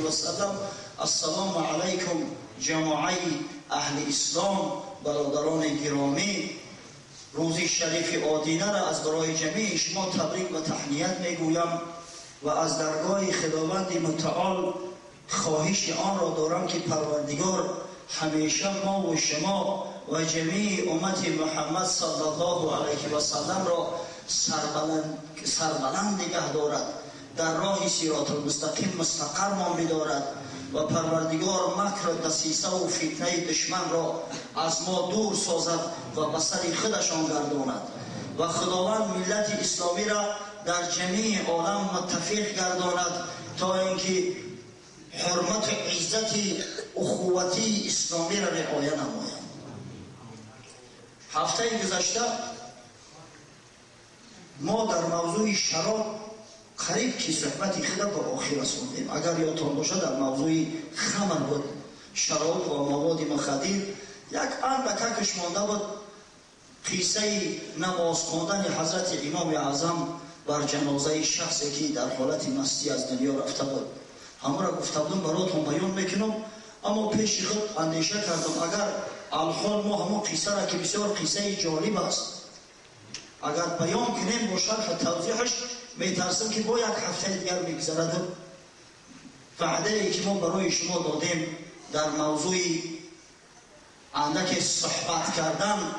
و سلم: السلام علیکم جماعه اهل اسلام. برادران گرامی، روز شریف آدینه را از برای جمیع شما تبریک و تهنیت میگویم و از درگاه خداوند متعال خواهش آن را دارم که پروردگار همیشه ما و شما و جمیع امت محمد صلی الله علیه و سلم را سربلند نگه دارد، در راه صراط المستقیم مستقرمان بدارد و پروردگار مکر دسیسه و فتنه دشمن را از ما دور سازد و به سر خودشان گرداند و خداوند ملت اسلامی را در جمیع عالم متفق گرداند تا اینکه حرمت عزت اخوتی اسلامی را رعایت نماید. هفته گذشته ما در موضوع شراب قریب که صحبت خود به آخر رسوندیم. اگر یادتان باشد در موضوع خمر بود، شراب و مواد مخدر، یک اندکش مانده بود قصه نماز خواندن حضرت امام اعظم بر جنازه شخصی که در حالت مستی از دنیا رفته بود. همه را گفته بودم براتون بیان میکنم، اما پیش خود اندیشه کردم اگر الحال ما همون قصه را که بسیار قصه جالب است اگر بیان کنیم با شرح توضیحش میترسم که با یک هفته دیگر میگذرد. وعده ای که ما برای شما دادیم در موضوع اندک صحبت کردن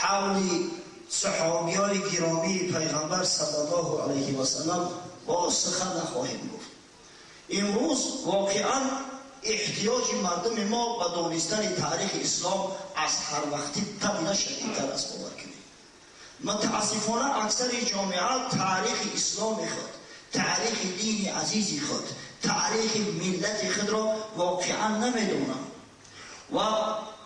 حول صحابیان گرامی پیغمبر صلی الله علیه و سلم با سخن نخواهیم گفت. امروز واقعا احتیاج مردم ما به دانستن تاریخ اسلام از هر وقتی تبدیل شدیدتر است. باور کنید متاسفانه اکثر جامعه تاریخ اسلام خود، تاریخ دین عزیز خود، تاریخ ملت خود را واقعا نمیدونند و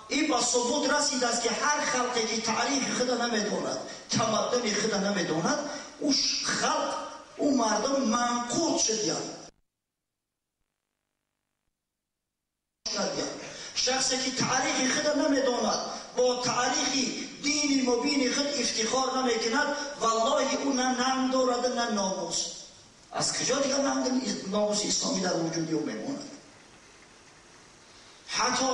این با ثبوت رسید است که هر خلقی که تاریخ خود نمیدوند، تمدن خود نمیدوند، او خلق، او مردم منقوط شدند. شخصی که تاریخ خود نمیدوند، با تاریخ دین مبین خود افتخار نمیکند، والله او نه نام دارد نه ناموس. از کجا دیگر ناموس اسلامی در وجودی او میماند؟ حتی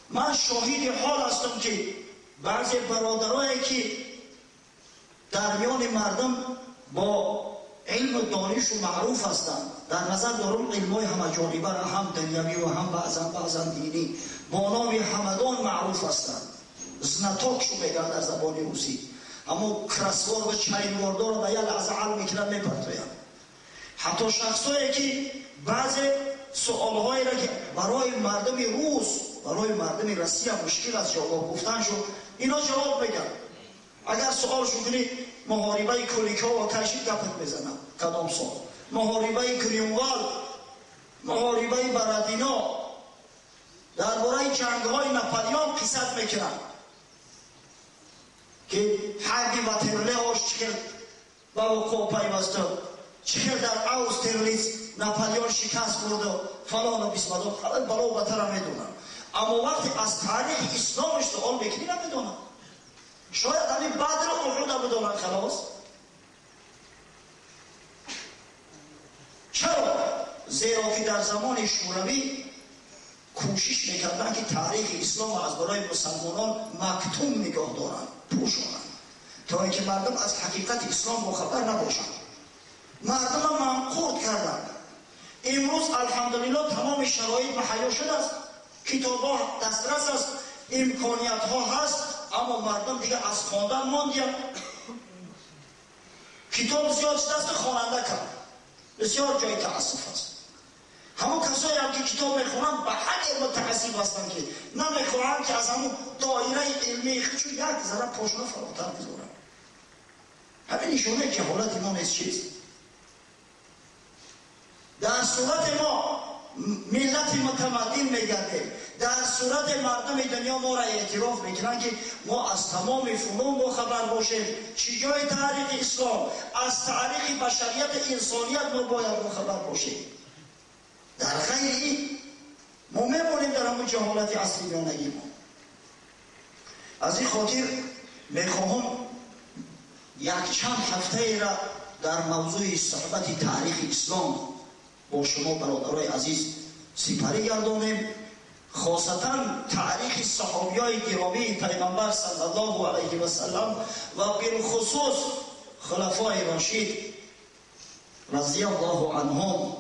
من شاهد حال هستم که بعضی برادرایی که در میان مردم با علم و دانش و معروف هستند، در نظر دارم علمای همه جانبه را، هم دنیوی و هم بعضا دینی، با نام همدان معروف هستند. زنتاک شو میگن در زبان روسی، اما کرسوار و چینواردار را به یک لحظه حل میکنن میپرتویند. حتی شخصایی که بعضی سوالهایی را که برای مردم روس، برای مردم روسیه مشکل از جواب گفتن شد، اینا جواب میگن. اگر سوال شو کنی محاربه کولیکا و کشید گپت میزنن. کدام سوال؟ محاربه کریموال، محاربه برادینا، درباره جنگ‌های ناپلیون قصت میکنن که حربی و ترله هاش چکر با وقوع پیوسته، چکر در اوسترلیس ناپلیون شکست خورد و فلان و بیسمدان، خلال بلا و بطر هم میدونن. اما وقتی از تاریخ اسلامش سوال بکنی نمیدونن. شاید همین بدر و احد بدونن خلاص. چرا؟ زیرا که در زمان شوروی کوشش میکردن که تاریخ اسلام از برای مسلمانان مکتوم نگاه دارن، پوشانن، تا اینکه مردم از حقیقت اسلام باخبر نباشند. مردم منقوط کردن. امروز الحمدلله تمام شرایط مهیا شده است، کتاب ها دسترس است، امکانیت ها هست، اما مردم دیگه از خواندن ماندیم. کتاب زیاد دست خواننده کرد، بسیار جای تاسف است. همون کسایی هم که کتاب میخونن به حد متعصب هستن که نمیخونن که از همون دایره علمی خودشون یک ذره پاشنه فراتر بذارن. همین نشونه که حالت ما نیست چیست. در صورت ما ملت متمدن میگردیم، در صورت مردم دنیا ما را اعتراف میکنن که ما از تمام فنون با خبر باشیم. چی جای تاریخ اسلام، از تاریخ بشریت انسانیت ما باید با خبر باشیم. در غیر این ما میمونیم در همون جهالت اصلیانگی ما. از این خاطر میخواهم یک چند هفته را در موضوع صحبت تاریخ اسلام با شما برادرای عزیز سپری گردانیم. خاصتا تاریخ صحابیای گرامی پیغمبر صلی الله علیه و سلم و بالخصوص خلفای راشد رضی الله عنهم،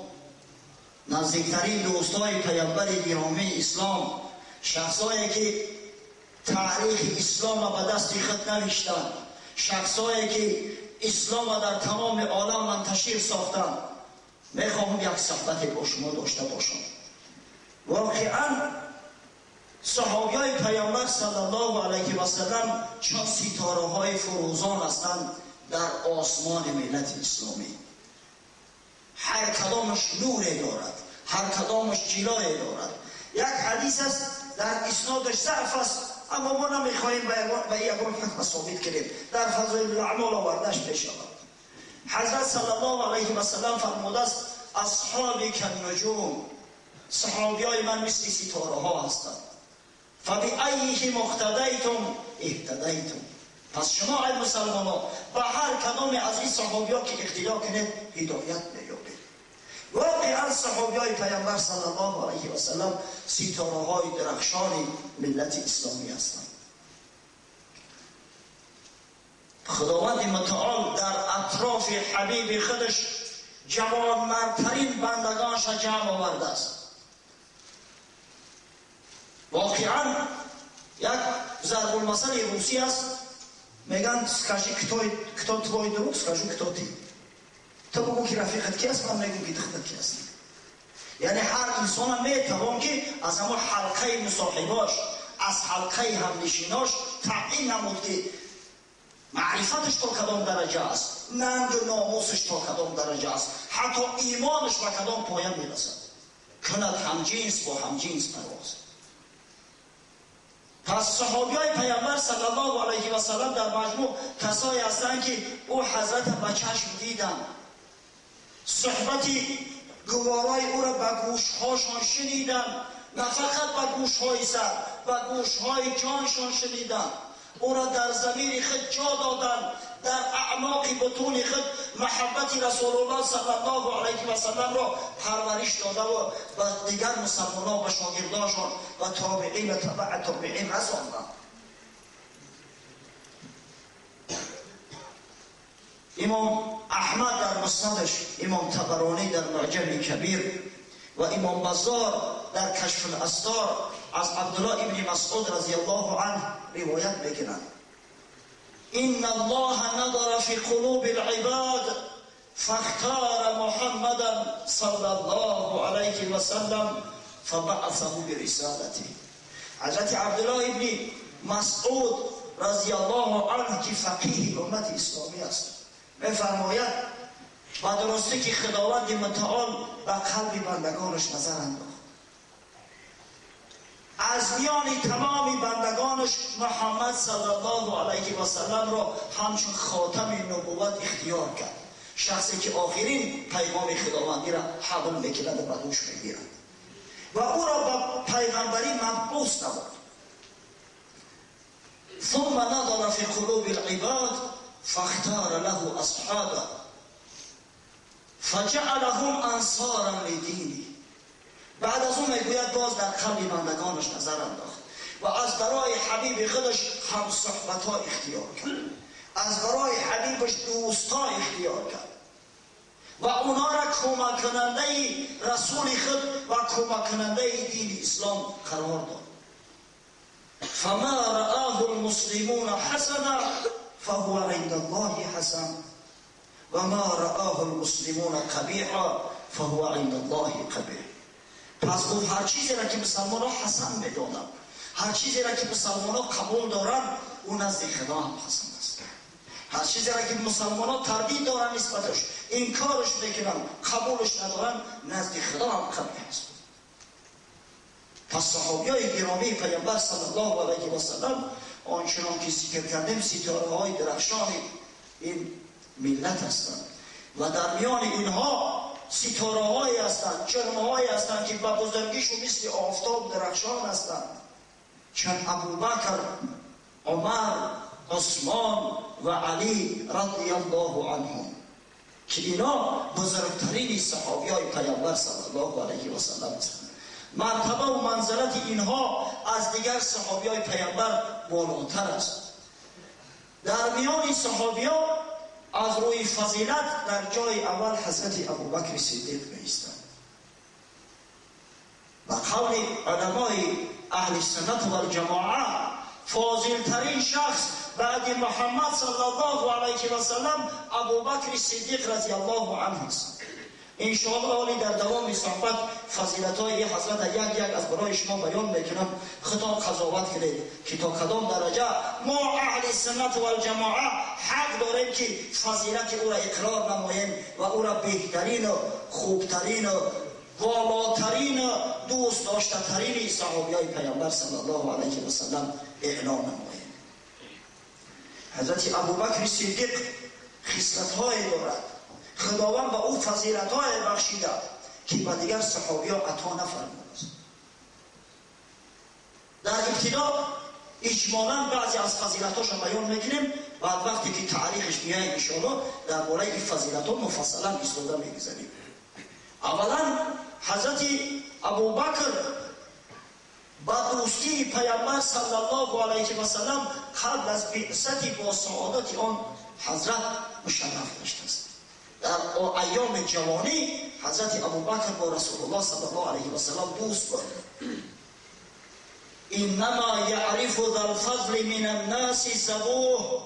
نزدیکترین دوستای پیغمبر گرامی اسلام، شخصایی که تاریخ اسلام را به دست خود نوشتند، شخصایی که اسلام را در تمام عالم منتشر ساختند. میخواهم یک صحبت با شما داشته باشم. واقعا صحابیای پیامبر صلی الله علیه و سلم چون ستاره های فروزان هستند در آسمان ملت اسلامی. هر کدامش نوری دارد، هر کدامش جلوه دارد. یک حدیث است در اسنادش ضعف است، اما ما نمیخواهیم به یگان حکم ثابت کنیم، در فضایل الاعمال آوردهش بشود. حضرت صلی الله علیه و سلم فرموده است اصحابی کالنجوم، صحابیای من مثل ستاره ها هستند. فبأیه مقتدیتم اهتدیتم. پس شما ای مسلمانان به هر کدام از این صحابیات که اقتدا کنید هدایت مییابید. واقعا صحابیای پیامبر صلی الله علیه و سلم ستاره های درخشان ملت اسلامی هستند. خداوند متعال در اطراف حبیب خودش جوانمردترین بندگانش جمع آورده است. واقعا یک ضرب المثل روسی است، میگن скажи кто твой друг, скажу кто ты. تو بگو که رفیقت کی است، من میگم که دختت کی است. یعنی هر انسان میتوان که از همون حلقه مصاحباش، از حلقه همنشیناش تعیین نمود که معرفتش تا کدام درجه است، ننگ و ناموسش تا کدام درجه است، حتی ایمانش به کدام پایه میرسد. کند همجنس با همجنس پرواز. پس صحابیای پیامبر صلی الله علیه و سلم در مجموع کسایی هستند که او حضرت به چشم دیدن، صحبتی گوارای او را به گوشهاشان شنیدن، نه فقط به گوشهای سر، به گوشهای جانشان شنیدن، او را در ضمیر خود جا دادن، در اعماق بطون خود محبت رسول الله صلی الله علیه و سلم را پرورش داده و به دیگر مسلمانان و شاگردانشان و تابعین و تبع تابعین رساندند. امام احمد در مسندش، امام طبرانی در معجم کبیر و امام بزار در کشف الاستار از عبدالله ابن مسعود رضی الله عنه روایت میکنند ان الله نظر في قلوب العباد فاختار محمدا صلی الله علیه و سلم فبعثه برسالته. حضرت عبدالله ابن مسعود رضی الله عنه که فقیه امت اسلامی است میفرماید با درستی که خداوند متعال به قلب بندگانش نظر انداخت، از میان تمام بندگانش محمد صلی الله علیه و سلم را همچون خاتم نبوت اختیار کرد، شخصی که آخرین پیغام خداوندی را حمل میکند و به دوش میگیرد و او را به پیغمبری مبعوث نمود. ثم نظر في قلوب العباد فاختار له اصحابه فجعلهم انصارا لدینه. بعد از اون میگوید باز در قلب بندگانش نظر انداخت و از برای حبیب خودش هم صحبت ها اختیار کرد، از برای حبیبش دوستا اختیار کرد و اونا را کمک کننده رسول خود و کمک کننده دین اسلام قرار داد. فما رآه المسلمون حسنا فهو عند الله حسن و ما رآه المسلمون قبیحا فهو عند الله قبیح. پس گفت هر چیزی را که مسلمان ها حسن میدانند، هر چیزی را که مسلمان ها قبول دارند اون نزد خدا هم حسن است. هر چیزی را که مسلمان ها تردید دارند نسبتش، انکارش میکنند، قبولش ندارند، نزد خدا هم قبیح است. پس صحابیای گرامی پیامبر صلی الله علیه و سلم آنچنان که ذکر کردیم ستاره های درخشان این ملت هستند و در میان اینها ستاره هایی هستند، چرمه هایی هستند که به بزرگیشون مثل آفتاب درخشان هستند، چون ابوبکر، عمر، عثمان و علی رضی الله عنهم. که اینا بزرگترین صحابی های پیامبر صلی الله علیه و سلم هستند. مرتبه و منزلت اینها از دیگر صحابی های پیامبر بالاتر است. در میان صحابی ها از روی فضیلت در جای اول حضرت ابوبکر صدیق می‌ایستند. و قول علمای اهل سنت و الجماعه فاضل ترین شخص بعد محمد صلی الله علیه و سلم ابوبکر صدیق رضی الله عنه است. ان شاء الله در دوام صحبت فضیلت‌های حضرت یک از برای شما بیان میکنم. خطاب قضاوت کنید که تا کدام درجه ما اهل سنت و الجماعه حق داریم که فضیلت او را اقرار نماییم و او را بهترین و خوبترین و والاترین و دوست داشته ترین صحابی های پیامبر صلی الله علیه و سلم اعلام نماییم. حضرت ابوبکر صدیق خصلت‌های دارد. خداوند به او فضیلت‌های بخشیده که به دیگر صحابی ها عطا نفرموده است. در ابتدا اجمالاً بعضی از فضیلت‌هاش بیان میکنیم، بعد وقتی که تعریفش میایم ان شاءالله درباره این فضیلت‌ها مفصلا استفاده میگذاریم. اولا حضرت ابوبکر با دوستی پیامبر صلی الله علیه و سلم قبل از بعثت با سعادت آن حضرت مشرف داشته است. در ایام جوانی حضرت ابوبکر با رسول الله صلی الله علیه و سلم دوست بود. انما یعرف ذا الفضل من الناس سبوه.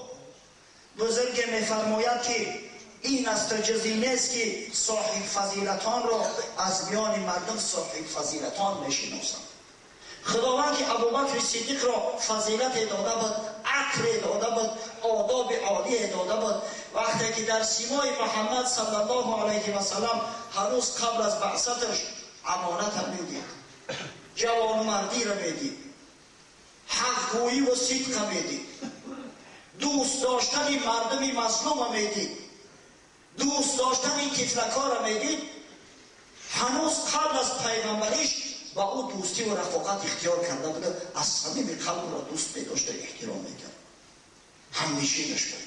بزرگ میفرماید که این است جزی نیست که صاحب فضیلتان را از میان مردم صاحب فضیلتان میشناسند. خداوند که ابوبکر صدیق را فضیلت داده بود، عقل داده بود، آداب عالی داده بود. وقتی که در سیمای محمد صلی الله علیه و سلم هنوز قبل از بعثتش امانت میدید، جوانمردی را میدید، حقگویی و صدق میدید، دوست داشتن مردم مظلوم میدید، دوست داشتن طفلکا را میدید. هنوز قبل از پیغمبریش با او دوستی و رفاقت اختیار کرده بوده، از صمیم قلب را دوست می‌داشته، احترام می‌کرد، همنشینش بود.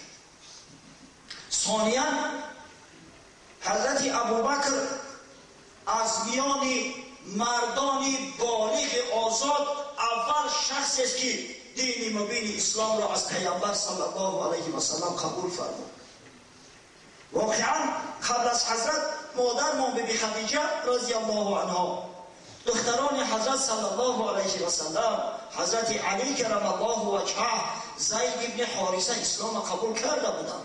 ثانیاً حضرت ابوبکر از میان مردان بالغ آزاد اول شخص است که دین مبین اسلام را از پیامبر صلی الله علیه و سلم قبول فرمود. واقعاً قبل از حضرت مادرمان بیبی خدیجه رضی الله عنها، دختران حضرت صلی الله علیه و سلم، حضرت علی کرم الله وجهه، زید ابن حارثه اسلام قبول کرده بودند.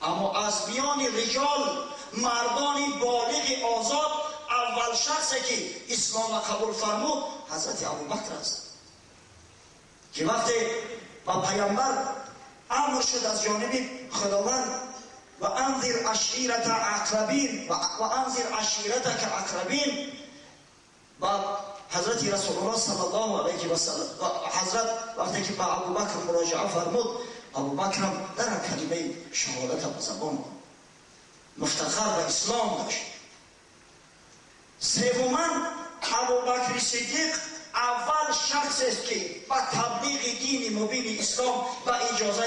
اما از میان رجال مردان بالغ آزاد اول شخصی که اسلام قبول فرمود حضرت ابوبکر است که وقتی با پیامبر امر شد از جانب خداوند و انذر عشیرت اقربین و انذر عشیرتک اقربین، بعد حضرت رسول الله صلی الله علیه و سلم حضرت وقتی که با ابوبکر مراجعه فرمود، ابوبکر هم در کلمه شهادت به زبان مفتخر به اسلام داشت. سوماً ابوبکر صدیق اول شخص است که با تبلیغ دین مبین اسلام و اجازه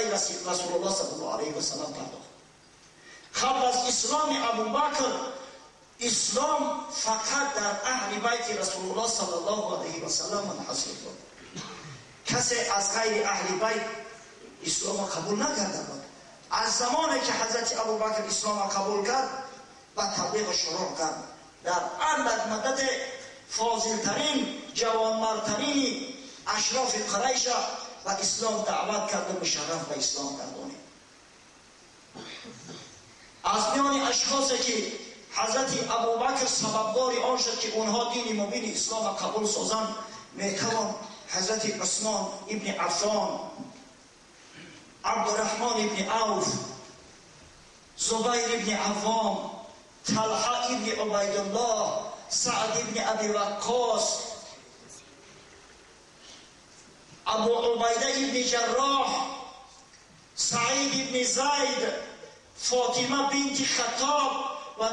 رسول الله صلی الله علیه و سلم پرداخت. قبل از اسلام ابوبکر اسلام فقط در اهل بیت رسول الله صلی الله علیه و سلم منحصر بود. کسی از غیر اهل بیت اسلام قبول نکرده بود. از زمانی که حضرت ابوبکر اسلام قبول کرد و تبلیغ شروع کرد، در اندک مدت فاضلترین جوانمردترین اشراف قریش و اسلام دعوت کرد و مشرف به اسلام گردانید. از میان اشخاصی که حضرت ابوبکر سببدار آن شد که اونها دین مبین اسلام قبول سازند میتوان حضرت عثمان ابن عفان، عبدالرحمن ابن عوف، زبیر ابن عوام، طلحه ابن عبیدالله، سعد ابن ابی وقاص، ابو عبیده ابن جراح، سعید ابن زید، فاطمه بنت خطاب و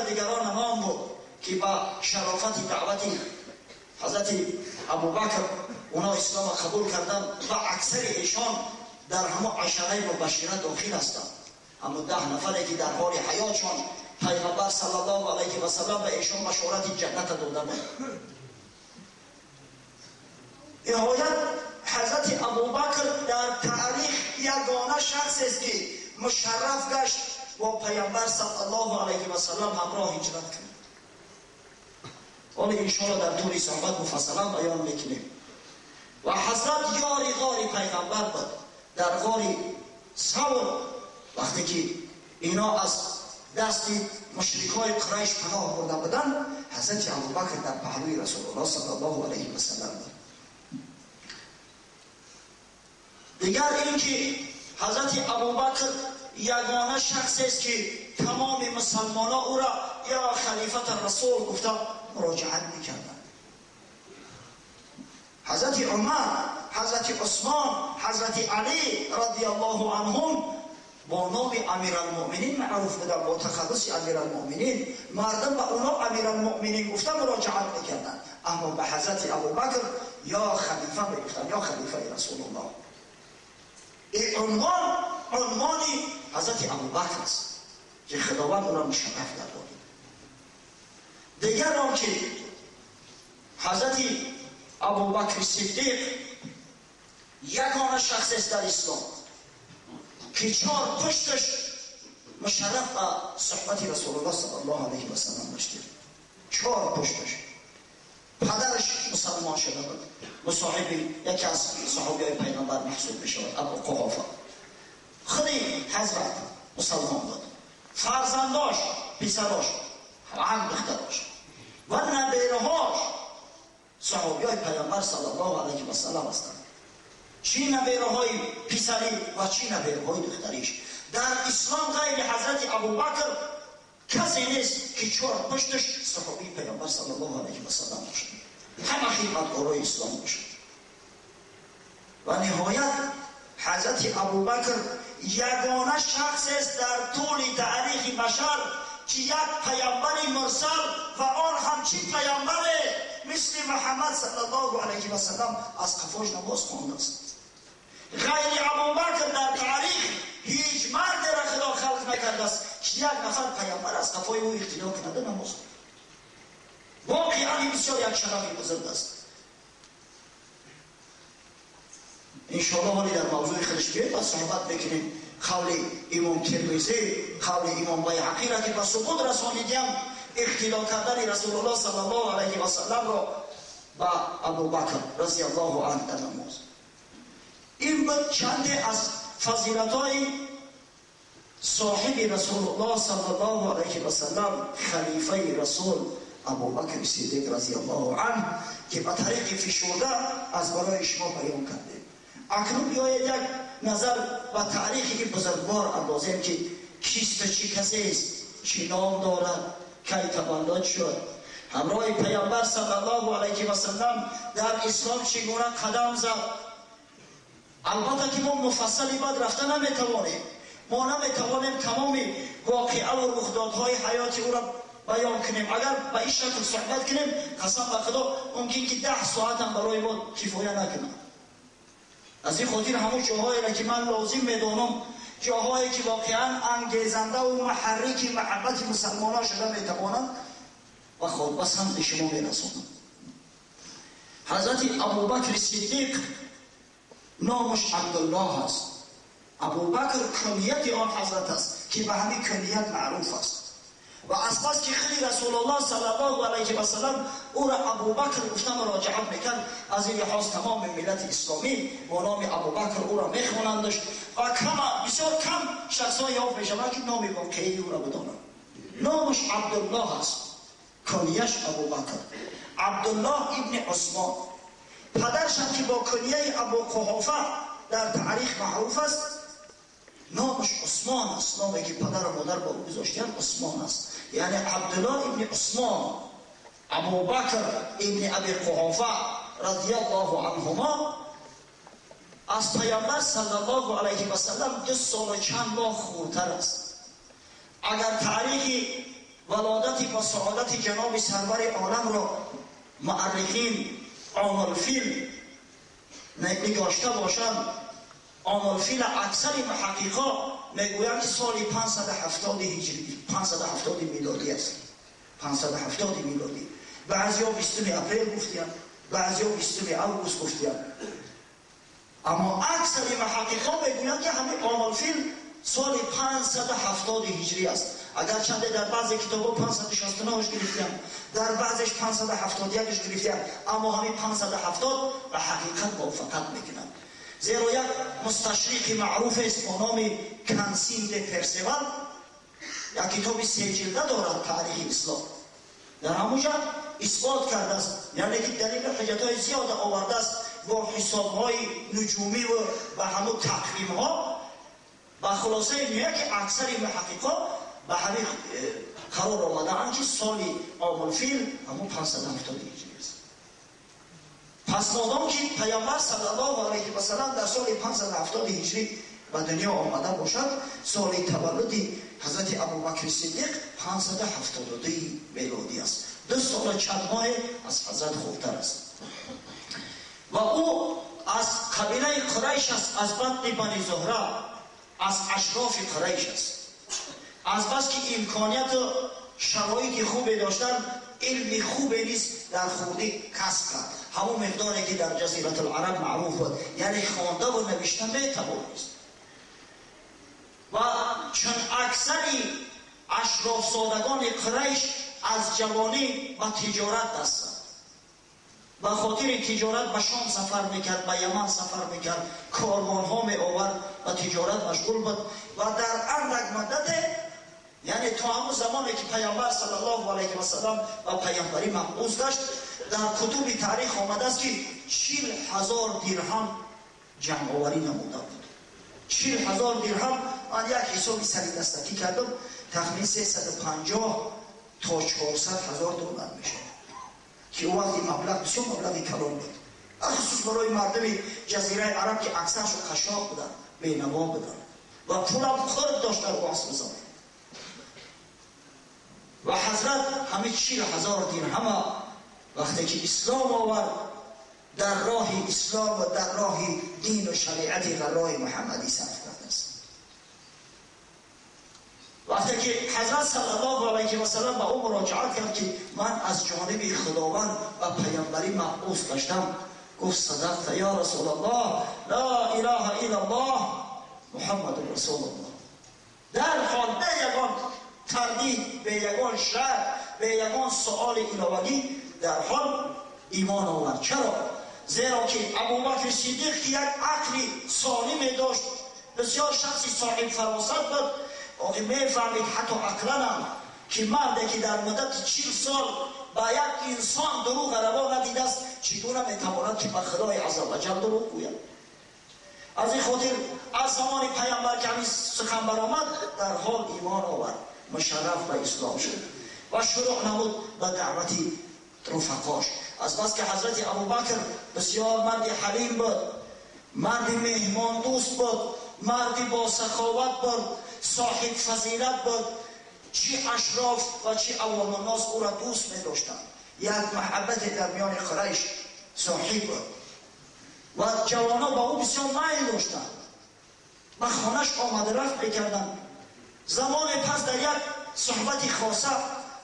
دیگران نام بود که با شرافت دعوت حضرت ابوبکر اونا اسلام قبول کردن و اکثر ایشان در همه عشره مبشره داخل هستند. اما 10 نفری که در حال حیاتشان پیغمبر صلی الله علیه و سلم به ایشان مشورت جنت داده بود. نهایت حضرت ابوبکر در تاریخ یگانه شخص است که مشرف گشت با پیامبر صلی الله علیه و سلم همراه هجرت کرد. ولی انشاءالله در طول صحبت مفصلا بیان میکنیم. و حضرت یاری غار پیغمبر بود. در غار ثور وقتی که اینا از دست مشرکای قریش پناه برده بودن، حضرت ابوبکر در پهلوی رسول الله صلی الله علیه و سلم بود. دیگر اینکه حضرت ابوبکر یگانه شخص است که تمام مسلمانان او را یا خلیفت رسول گفته مراجعت میکردند. حضرت عمر، حضرت عثمان، حضرت علی رضی الله عنهم با نام امیرالمؤمنین معروف بودند. با تخلص امیرالمؤمنین مردم به اونا امیرالمؤمنین گفته مراجعت میکردند، اما به حضرت ابوبکر یا خلیفه میگفتند، یا خلیفه رسول الله. این عنوان حضرت ابوبکر است که خداوند او را مشرف کرده. دیگر آن که حضرت ابوبکر صدیق یگانه شخص است در اسلام که چهار پشتش مشرف به صحبت رسول الله صلی الله علیه و سلم داشته. چهار پشتش. پدرش مسلمان شده بود، مصاحب یکی از صحابیای پیغمبر محسوب میشود، ابو قحافه. خودی حضرت مسلمان بود. فرزنداش، پسراش، هم دختراش و نبیرهاش صحابیای پیغمبر صلی الله علیه و سلم هستند. چی نبیرهای پسری و چی نبیرهای دختریش. در اسلام غیر حضرت ابوبکر کسی نیست که چهار پشتش صحابی پیغمبر صلی الله علیه و سلم باشد. همه خدمتگارای اسلام باشد. و نهایت حضرت ابوبکر یگانه شخص است در طول تاریخ بشر که یک پیامبر مرسل و آن همچین پیامبر مثل محمد صلی الله علیه و سلم از قفاش نماز خوانده است. غیر ابوبکر در تاریخ هیچ مرد را خدا خلق نکرده است که یک نفر پیامبر از قفای او اقتدا کننده نماز خوانده. واقعا این بسیار یک شرف بزرگ است. انشاءالله ولی در موضوع خودش بیاید و صحبت بکنیم. قول امام ترمذی، قول امام بیهقی را که به ثبوت رسانیدیم اقتدا کردن رسول الله صلی الله علیه و سلم را با ابوبکر رضی الله عنه در نماز. این بود چند از فضیلت‌های صاحب رسول الله صلی الله علیه و سلم خلیفه رسول ابوبکر صدیق رضی الله عنه که به طریق فشرده از برای شما بیان کردیم. اکنون بیاید یک نظر و تاریخی بزرگوار اندازیم که کیست و چی کسی است، چی نام دارد، کی تولد شد، همراه پیامبر صلی الله علیه و سلم در اسلام چگونه قدم زد. البته که ما مفصلی بعد رفته نمیتوانیم، ما نمیتوانیم تمام واقعه و رخدادهای حیات او را بیان کنیم. اگر به این شکل صحبت کنیم قسم به خدا ممکن که 10 ساعت هم برای ما کفایه نکنه. از این خاطر همون جاهایی را که من لازم میدانم، جاهایی که واقعا انگیزنده و محرک محبت مسلمانان شده میتوانند و خود بس هم به شما میرسونم. حضرت ابوبکر صدیق نامش عبدالله است. ابوبکر کنیت آن حضرت است که به همین کنیت معروف است. و از پس که خیلی رسول الله صلی الله علیه و سلم او را ابوبکر گفته مراجعت میکرد، از این لحاظ تمام ملت اسلامی با نام ابوبکر او را میخوانندش و بسیار کم شخصا یاد میشود که نام واقعی او را بدانند. نامش عبدالله است، کنیش ابوبکر. عبدالله ابن عثمان. پدرش هم که با کنیه ابو قحافه در تاریخ معروف است، نامش عثمان است. نامی که پدر و مادر با او گذاشتن عثمان است، یعنی عبدالله ابن عثمان. ابوبکر ابن ابی قحافه رضی الله عنهما از پیامبر صلی الله علیه و سلم 2 سال و چند ماه خورتر است. اگر تاریخ ولادت و سعادت جناب سرور عالم را مؤرخین عام الفیل نگاشته باشند، عام الفیل اکثر محققا میگویند سال 570 هجری 570 میلادی است. 570 میلادی. بعضیا 20 اپریل گفتند، بعضیا 20 اوگوست گفتند. اما اکثر محققان میگویند که همین عام الفیل سال 570 هجری است. اگر چنده در بعضی کتابا 569 گرفتیم، در بعضش 571 گرفتیم، اما همین 570 به حقیقت موافقت میکنند. زیرا یک مستشرق معروف است با نام کنسین د پرسیوال یک کتاب 3 جلده دارد تاریخ اسلام. در همونجا اثبات کرده است، یعنی که دلیل حجت‌های زیاد آورده است با حساب‌های نجومی و به همون تقویم‌ها. و خلاصه میگه که اکثر محققان به همین قرار آمدند که سال عام الفیل همون 570 هجری است. پس مادام که پیامبر صلی الله علیه و سلم در سال 570 هجری به دنیا آمده باشد، سال تولد حضرت ابوبکر صدیق 572 میلادی است. 2 سال چند ماه از حضرت خوبتر است. و او از قبیله قریش است، از بطن بنی زهره، از اشراف قریش است. از بس که امکانیت و شرایط خوبی داشتن، علم خوبی نیست در خوردی کسب کرد. همون مقداری که در جزیره العرب معروف بود، یعنی خوانده و نوشتن میتوانست. و چون اکثری اشراف زادگان قریش از جوانی و تجارت دستند، به خاطر تجارت به شام سفر میکرد، به یمن سفر میکرد، کاروان ها می آورد و تجارت مشغول بود. و در اندک مدت، یعنی تا همون زمانی که پیامبر صلی الله علیه و سلم و پیامبری مبعوث گشت، در کتب تاریخ آمده است که 40,000 درهم جمع آوری نموده بود. 40,000 درهم. من یک حساب سری دستکی کردم، تخمین 350 تا 400,000 دلار میشه که اون وقتی مبلغ بسیار مبلغ کلان بود، خصوص برای مردم جزیره عرب که اکثرشون قشاق بودن، بینوا بودن و پولم خرد داشت در واسط زمان. و حضرت همین 40,000 درهم وقتی که اسلام آورد، در راه اسلام و در راه دین و شریعت راه محمدی صرف کرده است. وقتی که حضرت صلی الله علیه و سلم به او مراجعه کرد که من از جانب خداوند و پیامبری مبعوث گشتم، گفت صدقت یا رسول الله، لا اله الا الله محمد رسول الله. در حال به یگان تردید، به یگان شک، به یگان سؤال الهی در حال ایمان آورد. چرا؟ زیرا که ابوبکر صدیق یک عقلی سالم داشت، بسیار شخصی صاحب فراست بود. آخه میفهمید حتی عقلنم که مردی که در مدت 40 سال با یک انسان دروغ روا ندیده است، چگونه میتواند که به خدای عز و جل دروغ گوید؟ از این خاطر از زمان پیامبر که همین سخن برآمد، در حال ایمان آورد، مشرف به اسلام شد و شروع نمود به دعوت رفقاش. از بس که حضرت ابوبکر بسیار مرد حلیم بود، مرد مهمان دوست بود، مرد با سخاوت بود، صاحب فضیلت بود. چی اشراف و چی عوام الناس او را دوست می داشتند. یک محبت در میان قریش صاحب بود و جوانا با او بسیار میل داشتند و خانش آمده رفت میکردند. زمان پس در یک صحبت خاصه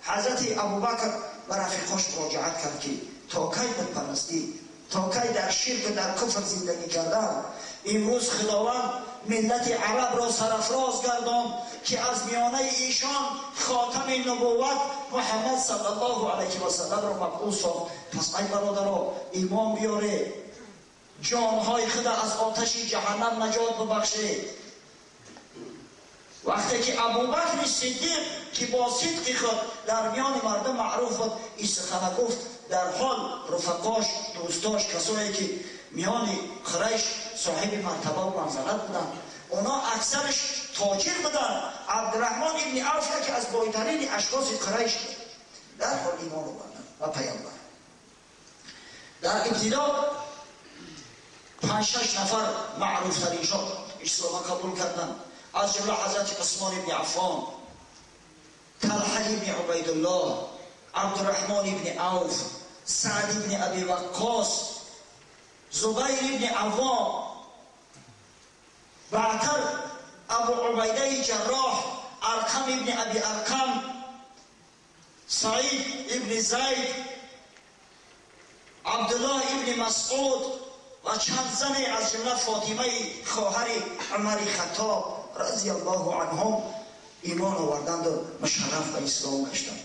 حضرت ابوبکر و رفیقاش مراجعت کرد که تا کی بتپرستی، تا کی در شرک و در کفر زندگی کردن؟ امروز خداوند ملت عرب را سرافراز گرداند که از میانه ایشان خاتم نبوت محمد صلی الله علیه و سلم را مبعوث ساخت. پس ای برادران، ایمان بیاره، جانهای خود از آتش جهنم نجات ببخشید. وقتی که ابوبکر صدیق که با صدق خود در میان مردم معروف بود این سخن گفت، در حال رفقاش، دوستاش، کسایی که میان قریش صاحب مرتبه و منزلت بودن، اونا اکثرش تاجر بودن. عبدالرحمن ابن عوف که از بایترین اشخاص قریش بود، در حال ایمان آوردن و پیامبر. در ابتدا 5-6 نفر معروف ترینشان اسلام قبول کردند، از جمله حضرت عثمان ابن عفان، طلحه ابن عبیدالله، عبدالرحمن ابن عوف، سعد ابن ابی وقاص، زبیر ابن عوام. بعدتر ابو عبیده جراح، ارقم ابن ابی ارقم، سعید ابن زید، عبدالله ابن مسعود و چند زن از جمله فاطمه خواهر عمر خطاب رضی الله عنهم ایمان آوردند و مشرف به اسلام گشتند.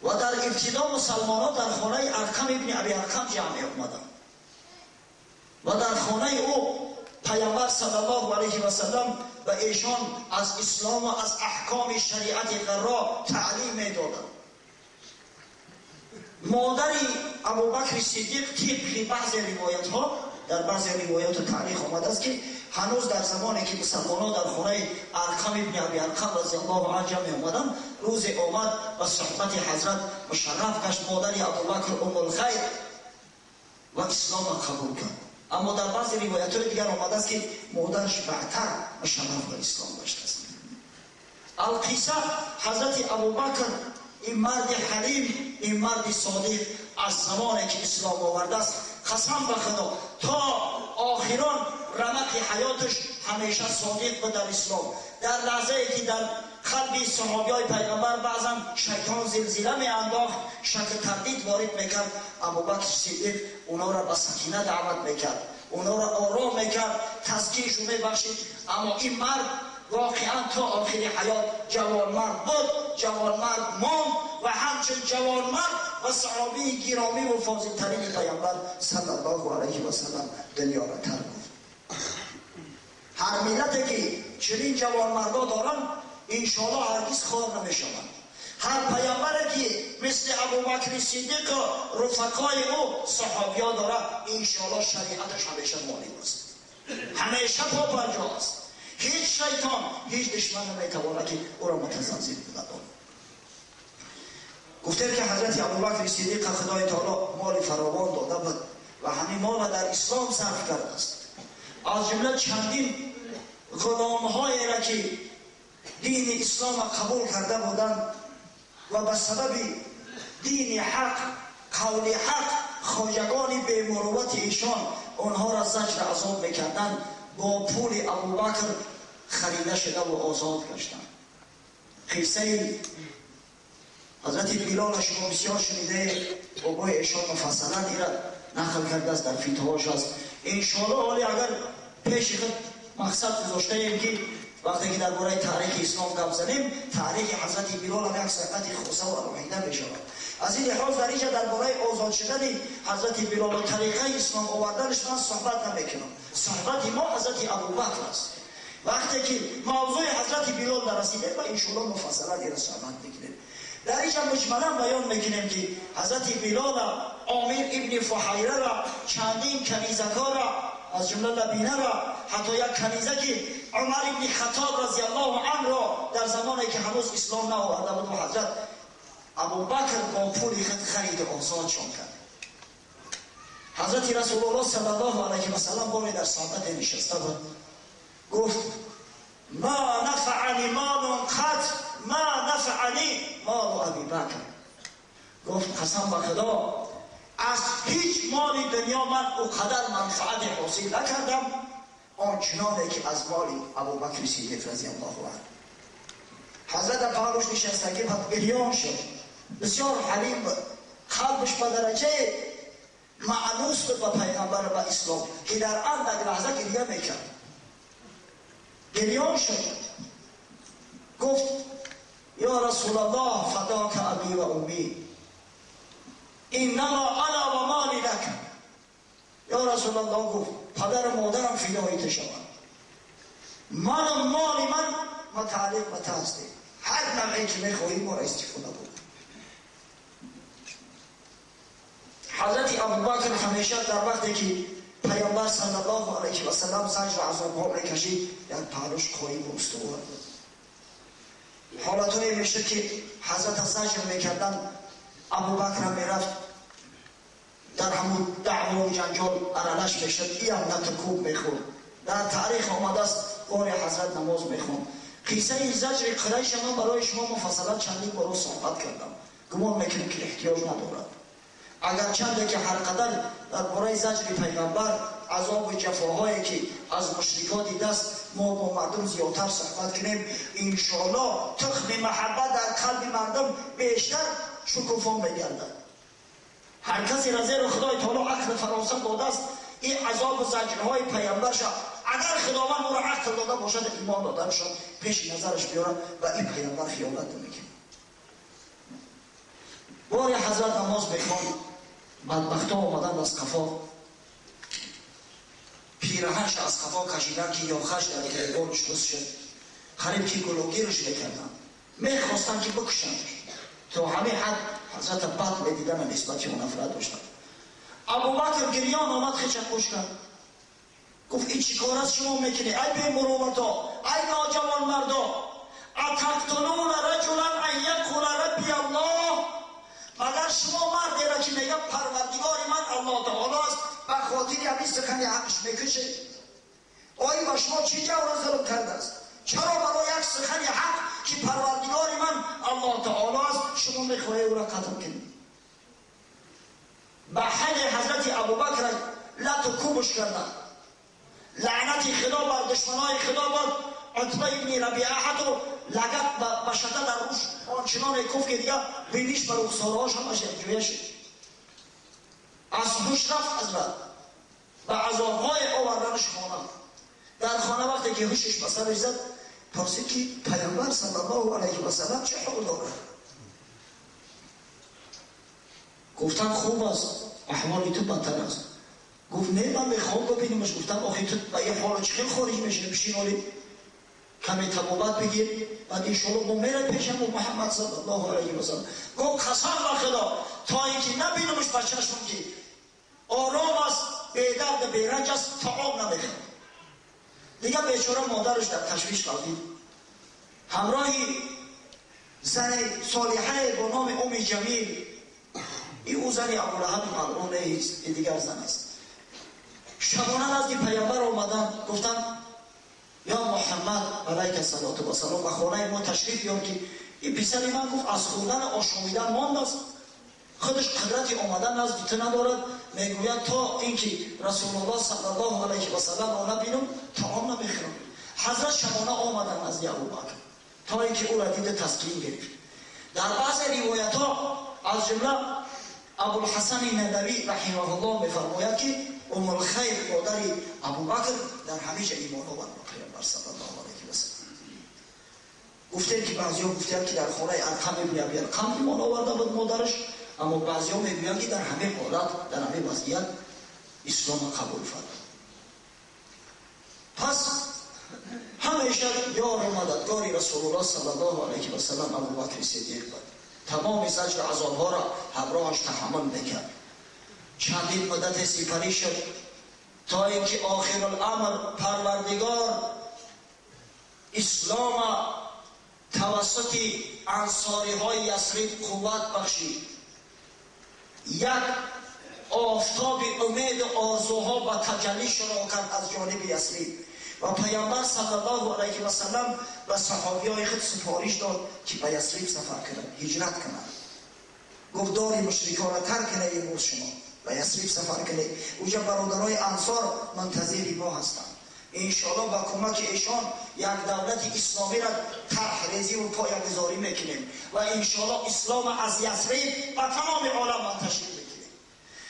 و در ابتدا مسلمانان در خانه ارقم ابن ابی ارقم جمع آمدند و در خانه او پیامبر صلی الله علیه و سلم و ایشان از اسلام و از احکام شریعت قرا تعلیم می‌دادند. مادری ابوبکر صدیق طبق بعضی روایت ها در بعضی روایات تاریخ آمده است که هنوز در زمانی که مسلمانان در خانه ارقم ابن ابی ارقم رضی الله عنه جمع آمدند، روز آمد و صحبت حضرت مشرف گشت مادری ابوبکر ام الخیر و اسلام قبول کرد. اما در بعضی روایات دیگر آمده است که مادرش بعدتر مشرف به اسلام گشته است. القصه حضرت ابوبکر این مرد حلیم، این مرد صادق از زمانی که اسلام آورده است قسم به خدا تا آخران رمق حیاتش همیشه صادق بود در اسلام. در لحظه ای که در قلب صحابیای پیغمبر بعضا شیطان زلزله می انداخت، شک تردید وارد میکرد، ابوبکر صدیق اونا را به سکینه دعوت میکرد، اونا را آرام میکرد، تزکیهشو میبخشید. اما این مرد واقعا تا آخر حیات جوانمرد بود، جوانمرد ماند و همچون جوانمرد و صحابی گرامی و فاضل‌ترین پیامبر صلی الله علیه و سلم دنیا را ترک کرد. هر ملتی که چنین جوانمردا دارن انشاءالله هرگز خوار نمیشوند. هر پیامبری که مثل ابوبکر صدیق و رفقای او صحابیا داره انشاءالله شریعتش همیشه مالی است، همیشه پابرجا است. هیچ شیطان هیچ دشمن نمیتواند که او را متزلزل بدهد. گفته که حضرت ابوبکر صدیق خدای تعالی مال فراوان داده بود و همین مال در اسلام صرف کرده است. از جمله چندین غلام‌هایی را که دین اسلام قبول کرده بودند و به سبب دین حق، قول حق، خواجگان بی مروت ایشان آنها را زجر عذاب میکردند، با پول ابوبکر خریده شده و آزاد گشتند. قصه حضرت بلال شما بسیار شنیده، بابای ایشان مفصلا ایرا نقل کرده است، در فتاواش است. انشاءالله ولی اگر پیش خود مقصد گذاشته ایم که وقتی که درباره تاریخ اسلام گپ زنیم، تاریخ حضرت بلال هم یک صحبت خاصه و الوحیده می شود. از این لحاظ در اینجا درباره آزاد شدن حضرت بلال و طریقه اسلام آوردنش من صحبت نمیکنم. صحبت ما حضرت ابوبکر است. وقتی که موضوع حضرت بلال در رسیده و انشاءالله مفصلا دیگر صحبت میکنیم. در اینجا مجملا بیان میکنیم که حضرت بلال عامر ابن فحیره را، چندین کنیزکار را از جمله لبینه را، حتی یک کنیزه که عمر ابن خطاب رضی الله عنه را در زمانی که هنوز اسلام نآورده بود و حضرت ابوبکر با پول خود خرید آزادشان کرد. حضرت رسول الله صلی الله علیه و سلم باری در صحبت نشسته بود، گفت ما نفعنی مال قط ما نفعنی مال ابی بکر. گفت قسم به خدا از هیچ مال دنیا من اونقدر منفعت حاصل نکردم آنچنانی که از مال ابوبکر صدیق رضی الله عنه. حضرت پاروش نشستگی بعد گریان شد، بسیار حلیم بود، قلبش به درجه معنوس بود به پیغمبر و اسلام که در اندک لحظه گریه میکرد. گریان شد، گفت یا رسول الله فداک ابی و امی اینما انا و مالی لک. یا رسول الله گفت پدر و مادرم فدای تو شوند، من و مال من متعلق به تو هستی، هر نوعی که میخواهی ما را استفاده بود. حضرت ابوبکر همیشه در وقتی که پیامبر صلی الله علیه و سلم زجر و عذاب‌ها میکشید یک پهلوش قایم و استوار بود. حالتونه میشه که حضرت زجر میکردن، ابوبکر میرفت در همون دعوا و جنجال ارالش میشد، ای هم نتکوب میخورد. در تاریخ آمده است بار حضرت نماز میخوند. قصه این زجر قریش من برای شما مفصلا چندین بار صحبت کردم، گمان میکنم که احتیاج ندارد. اگر چنده که هر قدر درباره زجر پیغمبر عذاب و جفاهایی که از مشرکان دیده است ما با مردم زیادتر صحبت کنیم. انشاءالله تخم محبت در قلب مردم بیشتر شکوفا میگردد. هر کسی را زیر خدای تعالی عقل فراست داده است، این عذاب و زجرهای پیامبرش اگر خداوند او را عقل داده باشد ایمان داده باشد پیش نظرش بیارد و این پیامبر خیانت نمیکنه. باری حضرت نماز بخوان، بدبختا آمدن از قفا، پیرهنش از قفا کشیدن که یاخش در گریبانش بس شد، قریب که گلوگیرش میکردن، میخواستن که بکشنش. تا همه حد حضرت بد میدیدن نسبت و نفرت داشتن. ابوبکر گریان آمد خیچت پوش کرد، گفت این چی کار است شما میکنی؟ ای بی مروتا، ای ناجوان مردا، اتقتلون رجلا ان یقول ربی الله، مگر شما مردی را که میگه پروردگار من الله تعالی است به خاطر همین سخن حقش میکشه؟ آیا با شما چی جور ظلم کرده است؟ چرا برای یک سخن حق که پروردگار من الله تعالی است شما میخواهی او را قتل کنید؟ به حد حضرت ابوبکر لط و کوبش کردن، لعنت خدا بر دشمنای خدا باد. عتبه ابن ربیعه حتی لگت به شده در روش آنچنان کف که دیگه بینیش بر اخسارهاش همش جویه شد. از هوش رفت حضرت و عذابهای آوردنش خانه. در خانه وقتی که هوشش به سرش زد پرسید که پیامبر صلی الله علیه و سلم چه حال داره؟ گفتن خوب است، احوالی تو بدتر است. گفت نه من میخوام ببینمش. گفتم آخه تو به یه حال چه خارج میشه؟ بشین آلی کمی تبابت بگیر بعد انشاءالله با میره پیشم و محمد صلی الله علیه و سلم. گفت قسم به خدا تا اینکه نبینمش بچه‌شم که آرام است، بی‌درد بیرنج است، طعام نمیخواد. دیگه بیچاره مادرش در تشویش قلبی همراهی زن صالحه با نام ام جمیل، این او زن ابولهب ملعون نیست، این دیگر زن است. شبانه نزد پیامبر آمدن گفتن یا محمد علیک الصلاة و السلام به خانه ما تشریف بیار که این پسر من گفت از خوردن آشامیدن ماند است، خودش قدرت آمدن نزد تو ندارد، میگوید تا اینکه رسول الله صلی الله علیه و سلم را نبینم طعام نمیخورم. حضرت شبانه آمدن نزد ابوبکر تا اینکه او را دید تسکین گرفت. در بعض روایت ها از جمله ابوالحسن ندوی رحمه الله میفرماید که ام الخیر مادر ابوبکر در همیشه ایمان آورد به پیامبر صلی الله علیه و سلم. گفتن که بعضیا گفتن که در خانه ارقم ابن ابی ارقم ایمان آورده بود مادرش، اما بعضیا میگویند که در همه حالت در همه وضعیت اسلام قبول فرمود. پس همیشه یار و مددگار رسول الله صلی الله علیه و سلم ابوبکر صدیق بود. تمام زجر و عذابها را همراهش تحمل میکرد. چندین مدت سپری شد تا اینکه آخر الامر پروردگار اسلام توسط انصاری های یثرب قوت بخشید. یک آفتاب امید آرزوها و تجلی شروع کرد از جانب یثرب و پیامبر صلی الله علیه و سلم و صحابیای خود سفارش داد که به یثرب سفر کنند، هجرت کنند. گفت دار مشرکان را ترک کنید امروز شما و یثرب سفر کنید. اونجا برادرای انصار منتظر ما هستند. انشاءالله با کمک ایشان یک دولت اسلامی را طرح ریزی و پایه‌گذاری میکنیم و انشاءالله اسلام از یثرب و تمام عالم منتشر میکنیم.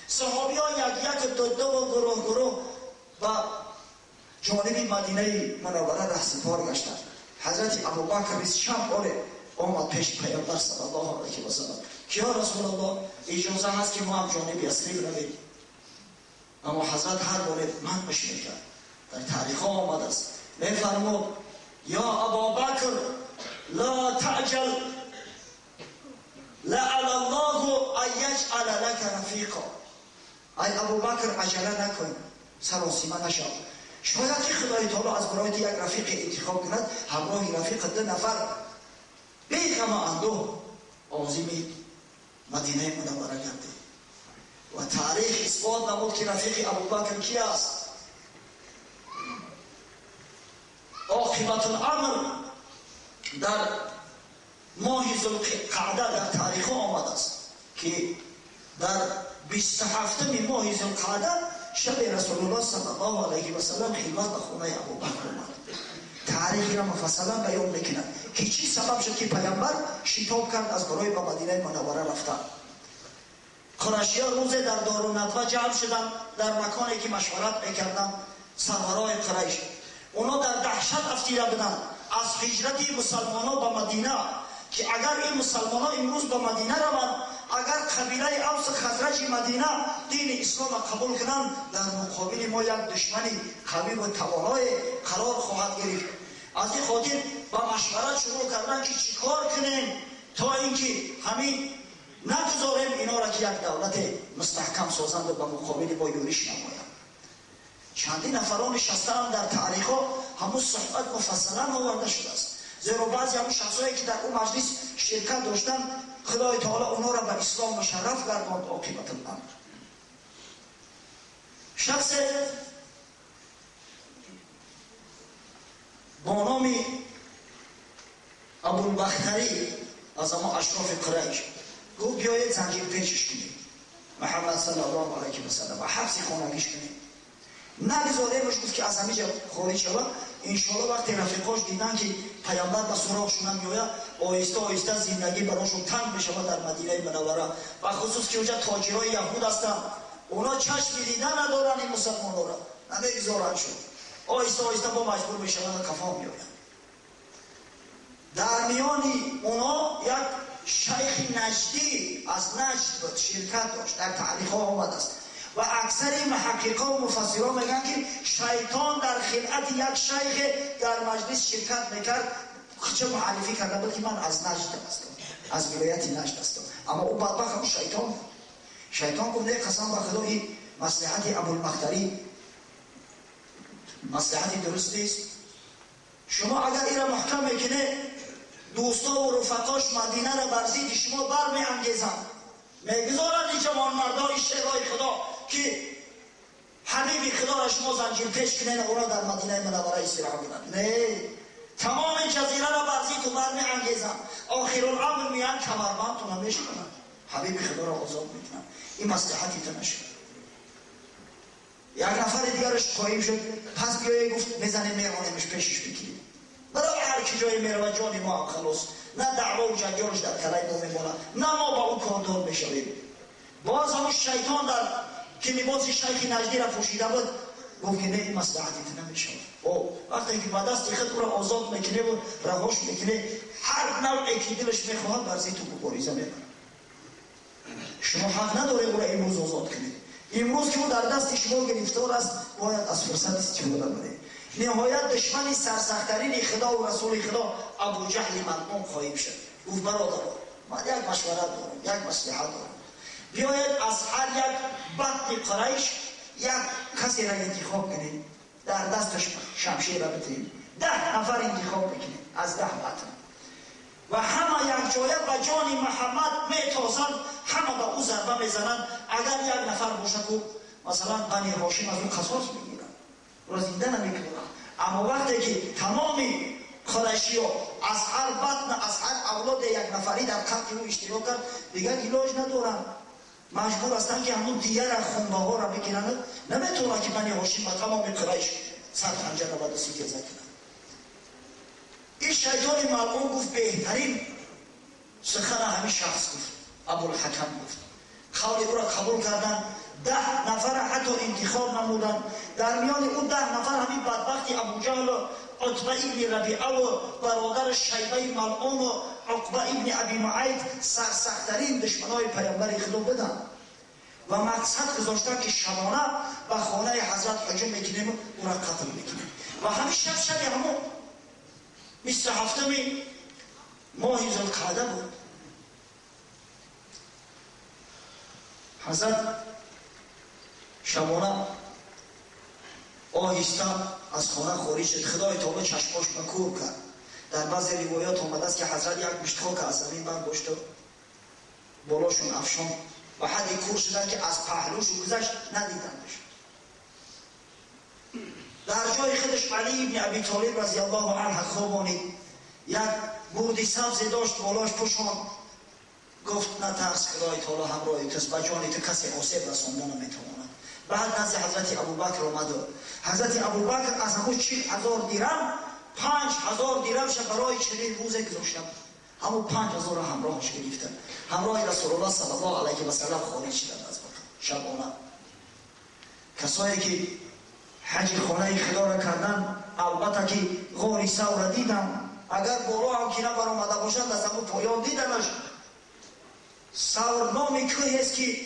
صحابیان یک دو و گروه و جانب مدینه منوره رهسپار گشتند. حضرت ابوبکر شب آمد پیش پیامبر صلی الله علیه و سلم که یا رسول الله اجازه هست که ما هم جانب یثرب رویم؟ اما حضرت هر باره منعش میکرد. در تاریخ ها آمده است میفرمود یا ابابکر لا تعجل لعل الله ان یجعل لك رفیقا. ای ابوبکر عجله نکن، سراسیمه نشو. شاید که خدای تعالی از برایت یک رفیق انتخاب کند، همراه رفیق 2 نفر بیغم اندوه عازم مدینه منوره گردید. و تاریخ اثبات نمود که رفیق ابوبکر کی است. عاقبت الامر در ماه ذوالقعده در تاریخ آمده است که در 27 ماه ذوالقعده شب رسول الله صلی الله علیه و سلم خدمت به خانه ابوبکر اومد. تاریخی را مفصلا بیان میکنه که چی سبب شد که پیامبر شتاب کرد از برای به مدینه منوره رفتن. قریشی‌ها روز در دارالندوه جمع شدن در مکانی که مشورت میکردن سرورای قریش. اونا در دهشت افتیده بودن از هجرت مسلمانان به مدینه که اگر این مسلمانان امروز به مدینه روند، اگر قبیله اوس خزرج مدینه دین اسلام قبول کنند، در مقابل ما یک دشمنی قوی و توانای قرار خواهد گرفت. از این خاطر با مشورت شروع کردن که چیکار کنیم تا اینکه همین نگذاریم اینا را که یک دولت مستحکم سازند و به مقابل با یورش نمایند. چندین نفران نشستند در تاریخ ها همون صحبت مفصلا آورده شده است. زیرا بعضی همون شخصایی که در اون مجلس شرکت داشتن خدای تعالی اونا را به اسلام مشرف گرداند. عاقبت الامر شخص با نام ابوالبختری از اما اشراف قریش گفت بیایید زنجیر پیچش کنیم محمد صلی الله علیه و سلم و حبس خانگیش کنیم، نگذاریمش. گفت که از همه جا خارج شود. انشاءالله وقتی رفیقاش دیدن که پیامبر به سراغشون میآید، آهسته آهسته زندگی براشون تنگ میشود در مدینه منوره. و خصوص که اونجا تاجرای یهود هستند، اونا چشم دیدن ندارن این مسلمان‌ها را، نمیگذارن شد. آهسته آهسته با مجبور میشوند کفا میآیند. در میان اونا یک شیخ نجدی از نجد بود، شرکت داشت، در تاریخ ها آمده است. و اکثر محققان و مفسران میگن که شیطان در خلقت یک شیخ در مجلس شرکت میکرد، چه معرفی کرده بود که من از نجد هستم، از ولایت نجد هستم. اما او بدبخت هم شیطان گفت نه قسم به خدا این مصلحت ابوالبختری مصلحت درست نیست. شما اگر این را محکم میکنه دوستا و رفقاش مدینه را بر ضد شما بر میانگیزند، میگذارند این جوان مردای شیرای خدا که حبیب خدا را شما زنجیر پیش کنین اونا در مدینه منوره استراحت کنند. نه، تمام جزیره را بر ضد و بر میانگیزند. آخرالامر میان کمربندتون را میشکنند، حبیب خدا را آزاد میکنند. این مصلحتی تو نشد. یک نفر دیگرش قایم شد، پس بیایی گفت میزنه میرانیمش پیشش بگیریم. برای هر کی جای میرون جان ما هم خلاص، نه دعوا و جنجالش در کلای ما میمونه، نه ما با اون کاردار میشویم. باز همون شیطان در که لباس شیخ نجدی را پوشیده بود گفت که نه این مصلحتیت نمیشه. او وقتی که با دست خود او را آزاد میکنه و رهاش میکنه، هر نوعی که دلش میخواهد بر ضد تو مبارزه میکنه. شما حق نداره او را امروز آزاد کنید. امروز که او در دست شما گرفتار است، باید از فرصت استفاده کنید. نهایت دشمن سرسخت‌ترین خدا و رسول خدا ابو جهل ملعون خواهیم شد. گفت برادر من یک مشورت دارم، یک مصلحت دارم، بیاید از هر یک بطن قریش یک کسی را انتخاب کنید، در دستش شمشیر را بترید، 10 نفر انتخاب بکنید از 10 بطن و همه یک جایه به جان محمد میتازند، همه به او ضربه میزنند. اگر یک نفر باشه که مثلا بنی هاشم از او قصاص میگیرند، را زنده نمیکنند. اما وقتی که تمام قریشی ها از هر بطن از هر اولاد یک نفری در قتل او اشتراک کرد، دیگر علاج ندارند، مجبور هستند که همون دیگر خونبه ها را بگیرند. نمیتونند که بنی هاشم و تمام قریش سر خنجر را به سیتیزه کنند. این شیطان ملعون گفت بهترین سخن همین شخص گفت، ابوالحکم گفت. قول او را قبول کردن، 10 نفر حتی انتخاب نمودن. در میان اون 10 نفر همین بدبختی ابو جهل و عتبه ابن ربیعه و برادر شیبه ملعون و عقبه ابن ابی معیط سرسخت‌ترین دشمنای پیامبر خدا بودند و مقصد گذاشتن که شبانه به خانه حضرت هجوم میکنیم و او را قتل میکنیم. و همین شب همون 27 ماه ذوالقعده بود. حضرت شبانه آهسته از خانه خارج شد. خدای تعالی چشماش مکور کرد. در بعضی روایات آمده است که حضرت یک مشت خاک از زمین برداشت و بالاشون افشان و حدی کور شدن که از پهلوش گذشت ندیدندش. در جای خودش علی ابن ابی طالب رضی الله عنه خوابانید، یک بردی سبز داشت بالاش پوشان، گفت نترس خدای تعالی همراهی توست، به جان تو کسی آسیب رسانده نمیتواند. بعد نزد حضرت ابوبکر آمد. حضرت ابوبکر از همون 40,000 درم 5,000 درمش برای چنین روزه گذاشتن. همون 5,000 همراهش گرفتن. همراه رسول الله صلی الله علیه و سلم خارج شدند از مکه شبانه. کسایی که حج خانه خدا را کردن، البته که غار ثور را دیدن، اگر بالا هم که نبرآمده باشند از همون پایان دیدنش. ثور نام کوهی است که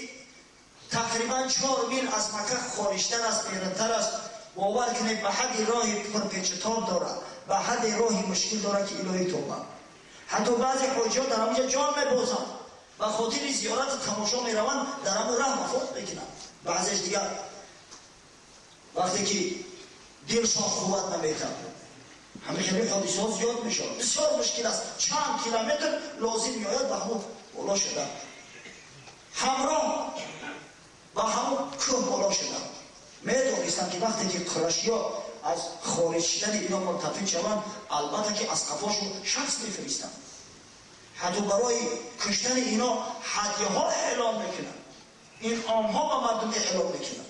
تقریبا 4 میل از مکه خارجتر است، بیرونتر است. باور کنید به حد راه پرپیچ‌وتاب داره، به حد راه مشکل داره که الهی توبه. حتی بعضی حاجیان در همونجا جان می‌بازند، به خاطر زیارت تماشا میروند، در همون راه وفات میکنند. بعضیش دیگر وقتی که دلشان قوت نمیکنه، همین خیلی حادثات زیاد میشه. بسیار مشکل است، چند کیلومتر لازم میآید به همون بالا شدن، همراه با همون کوه بالا شدن. میدانستند که وقتی که قریشی‌ها از خارج شدن اینا مرتفع شوند، البته که از قفاشون شخص میفرستند، حتی برای کشتن اینا هدیه ها اعلام میکنند، این عامها به مردم اعلام میکنند.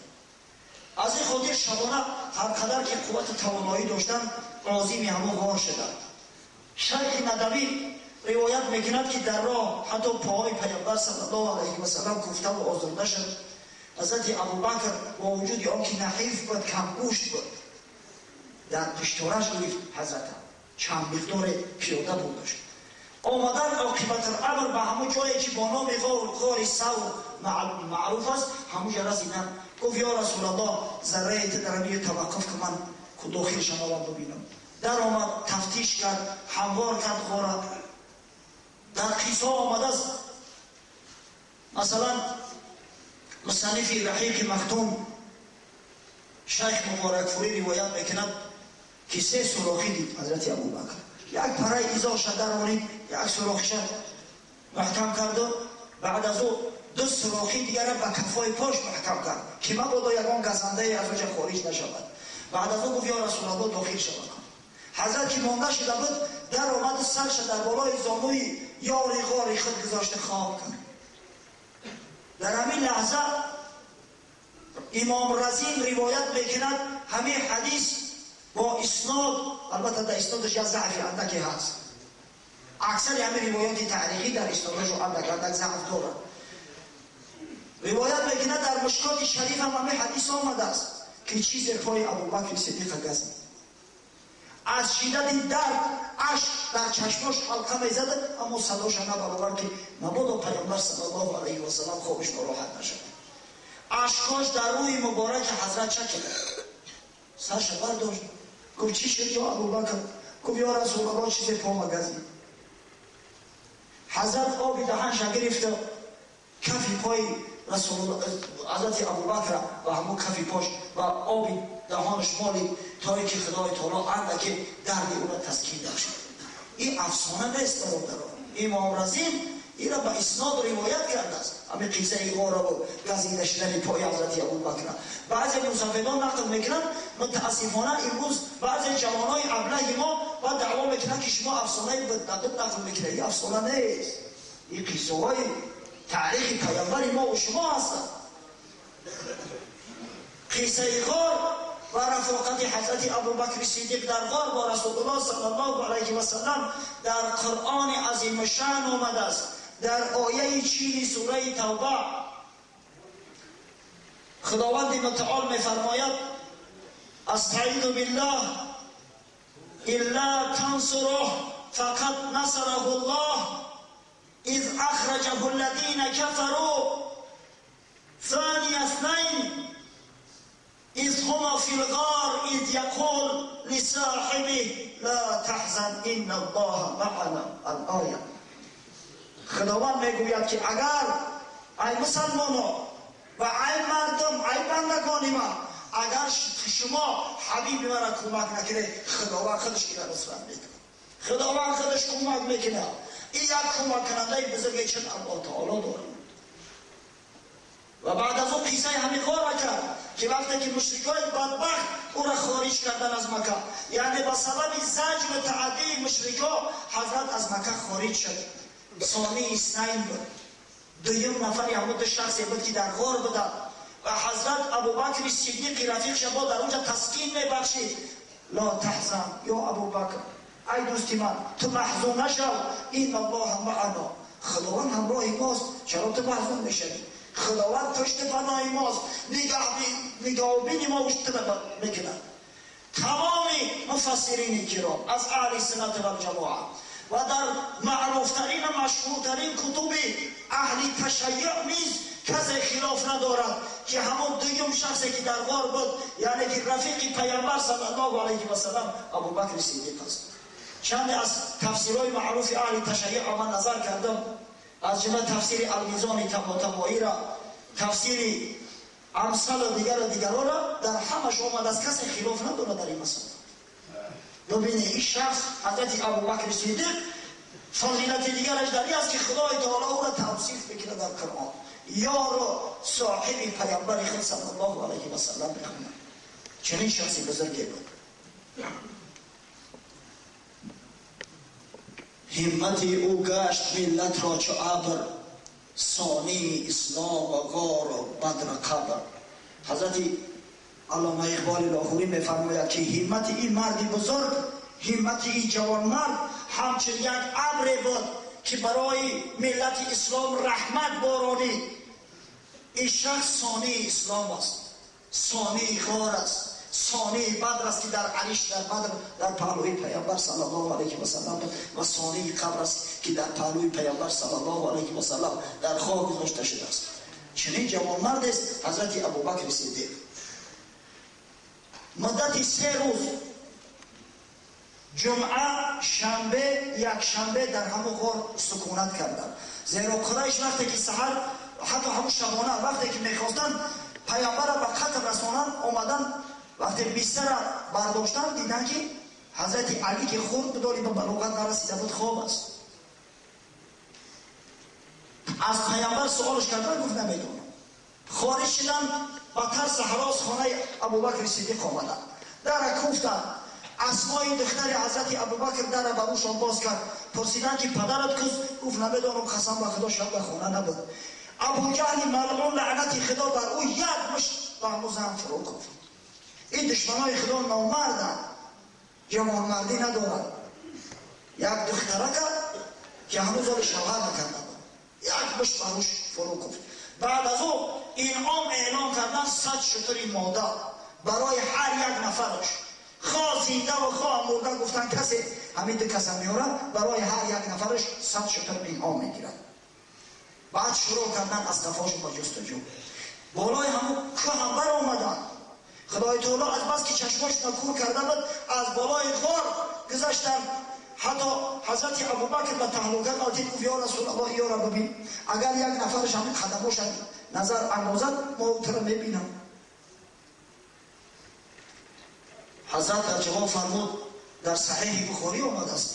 از این خاطر شبانه هر قدر که قوت توانایی داشتن عازم همون غار شدند. شیخ ندوی روایت میکند که در راه حتی پاهای پیامبر صلی الله علیه و سلم کوفته و آزرده شد. حضرت ابوبکر با وجود آنکه نحیف بود، کم گوشت بود، در پشتوانش گرفت حضرت چند مقدار پیاده بودش. آمدن عاقبت الامر به همون جایی که با نام غار ثور معروف است، همونجا رسیدن. گفت یا رسول الله ذره درمی توقف که من که داخل شما ببینم. در آمد، تفتیش کرد، هموار کرد غار. در قصه آمده است مثلا مصنف رحیق مختوم شیخ مبارک فوری روایت میکند که 3 سوراخی دید حضرت ابوبکر. یک پره ایزاش در آورید، یک سوراخش محکم کرد و بعد از او 2 سوراخی دیگر به کفای پاش محکم کرد که مبادا یگان گزنده از اونجا خارج نشود. بعد از او گفت یا رسول الله داخل شود. حضرت که مانده شده بود در آمد، سرش در بالای زانوی یاری غاری خود گذاشته خواب کرد. در همین لحظه امام رزین روایت میکند همین حدیث با اسناد، البته در اسنادش یک ضعفی اندکی هست، اکثر همین روایات تاریخی در اسنادش اندک ضعف دارد. روایت میکند در مشکات شریف هم همین حدیث آمده است که چیز پای ابوبکر صدیق گزید. از شدت درد اشک در چشماش حلقه میزد، اما صداش نبرآورد که مبادا پیامبر صلی الله علیه و سلم خوابش ناراحت نشد. اشکاش در روی مبارک حضرت چکید. سرش برداشت، گفت چی شد یا ابوبکر؟ گفت یا رسول الله چیز پا گزید. حضرت آبی دهنش گرفت، کفی پای رسول الله حضرت ابوبکر و همون کفی پاش و آبی دهانش مالی تا اینکه خدای تعالی اندک درد او را تسکین بخشید. این افسانه نیست برادران. امام رزین این را به اسناد روایت کرده است، همین قصه غار و گزیده شدن پای حضرت ابوبکر. بعضی مصنفان نقل میکنند متاسفانه امروز بعضی جوانای ابله ما و دعوا میکنند که شما افسانه نقل میکنید. این افسانه نیست، این قصه های تاریخ پیامبر ما و شما هستند. قصه غار و رفاقت حضرت ابوبکر صدیق در غار با رسول الله صلی الله علیه و سلم در قرآن عظیم شأن آمده است. در آیه 40 سوره توبه خداوند متعال میفرماید استعیذ بالله الا تنصره فقد نصره الله اذ اخرجه الذين كفروا ثاني اثنين اذ هما في الغار اذ يقول لصاحبه لا تحزن ان الله معنا. الآیه خداوند میگوید که اگر ای مسلمانان و ای مردم، ای بندگان من، اگر شما حبیب مرا کمک نکنید، خداوند خودش این را نصرت میکنه. خداوند خودش کمک میکنه. این یک کمک کننده بزرگی چون الله تعالی دارد. و بعد از اون قصه همین غار کرد که وقتی که مشرکای بدبخت او را خارج کردن از مکه، یعنی با سبب زجر و تعدی مشرکا حضرت از مکه خارج شد. ثانی اثنین بود، دویم نفر همون 2 شخصی بود که در غار بودن و حضرت ابوبکر صدیق رفیقش با در اونجا تسکین میبخشید. لا تحزن یا ابوبکر، ای دوستی من تو محزون نشو، این الله معنا، خداوند همراه ماست، چرا تو محزون میشی؟ خداوند پشت پناه ماست، نگاهبین ما پشت میکنه. تمام مفسرین کرام از اهل سنت و جماعت و در معروفترین و مشهورترین کتب اهل تشیع نیز کسی خلاف ندارد که همون دوم شخصی که در غار بود، یعنی که رفیق پیامبر صلی الله علیه و سلم ابوبکر صدیق است. چند از تفسیرهای معروف اهل تشیع من نظر کردم، از جمله تفسیر المیزان طباطبایی را، تفسیر امثال و دیگران را، در همش آمد از کسی خلاف نداره در این مسئله. ببینید این شخص حضرت ابوبکر صدیق فضیلت دیگرش در این است که خدای تعالی او را توصیف میکنه در قرآن، یار صاحب پیامبر خود صلی الله علیه و سلم میخونه. چنین شخصی بزرگی بود. همت او گشت ملت را چو ابر، ثانی اسلام و غار و بدر قبر. حضرت علامه اقبال لاهوری میفرماید که همت این مردی بزرگ، همت این جوان مرد همچون یک ابر بود که برای ملت اسلام رحمت بارانی. این شخص ثانی اسلام است، ثانی غار است، ثانی بدر است که در علیش در بدر در پهلوی پیامبر صلی الله علیه و سلم و ثانی قبر است که در پهلوی پیامبر صلی الله علیه و سلم در خاک گذاشته شده است. چنین جوان مرد است حضرت ابوبکر صدیق. مدت 3 روز، جمعه، شنبه، یک شنبه در همون غار سکونت کردند، زیرا قریش وقتی که سحر حتی همون شبانه وقتی که میخواستند پیامبر را به قتل رسانند، آمدن وقتی بستر را برداشتن دیدن که حضرت علی که خود بداری به بلوغت نرسیده بود خواب است. از پیامبر سوالش کردن، گفت نمیدونم. خارج شدن با ترس هراس خانه ابوبکر صدیق آمدن، در کوفتن. اسمای دختر حضرت ابوبکر در بروشان باز کرد، پرسیدن که پدرت کجاست؟ گفت نمیدونم، قسم به خدا شب به خانه نبود. ابو جهل ملعون لعنت خدا بر او یک مشت به زن فرو کوفت. این دشمنای خدا نامردن، جوان مردی ندارن. یک دخترک که هنوز آن شوهر نکرده بود، یک مشت بروش فرو کوفت. بعد از او انعام اعلام کردن 100 شتر ماده برای هر یک نفرش، خواه زنده و خواه مرده. گفتن کسی همین 2 کس میارن برای هر یک نفرش 100 شتر انعام میگیرن. بعد شروع کردن از قفاش با جستجو. بالای همون که هم بر آمدن. خدای تعالی از بس که چشماش نکور کرده بود از بالای غار گذاشتن. حتی حضرت ابوبکر به تهلوکه قاطید گفت یا رسول الله یا را ببین، اگر یک نفرش همین قدماش نظر اندازد ما او را میبینم. حضرت در جواب فرمود، در صحیح بخاری آمده است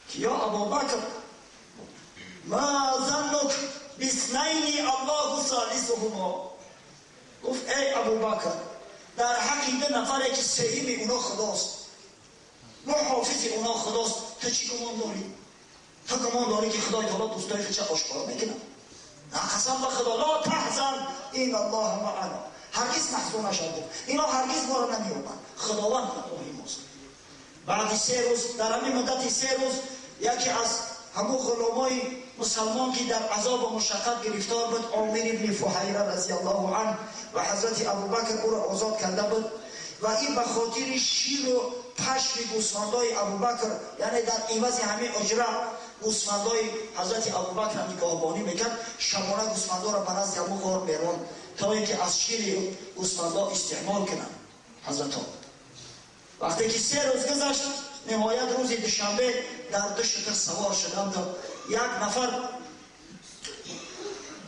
که یا ابوبکر ما ظنک باثنین الله ثالثهما. گفت ای ابوبکر، در حق 2 نفره که سوم اونا خداست، محافظ اونا خداست، تو چی گمان داری؟ تو گمان داری که خدای تعالی دوستای خودش آشکارا میکنه؟ نه، قسم به خدا لا تحزن این الله معنا، هرگز محزون نشد، اینا هرگز ما را نمی‌یابند، خداوند همراه ماست. بعد 3 روز، در همین مدت 3 روز، یکی از همون غلامای مسلمان که در عذاب و مشقت گرفتار بود، عامر ابن فحیره رضی الله عنه، و حضرت ابوبکر او را آزاد کرده بود و این به خاطر شیر و پشم گوسفندای ابوبکر، یعنی در عوض همه اجره گوسفندای حضرت ابوبکر نگهبانی میکرد، شبانه گوسفندا را به نزد ابو غار میراند تا اینکه از شیر گوسفندا استعمال کنند. حضرت وقتی که 3 روز گذشت، نهایت روز دوشنبه در 2 شتر سوار شدند. یک نفر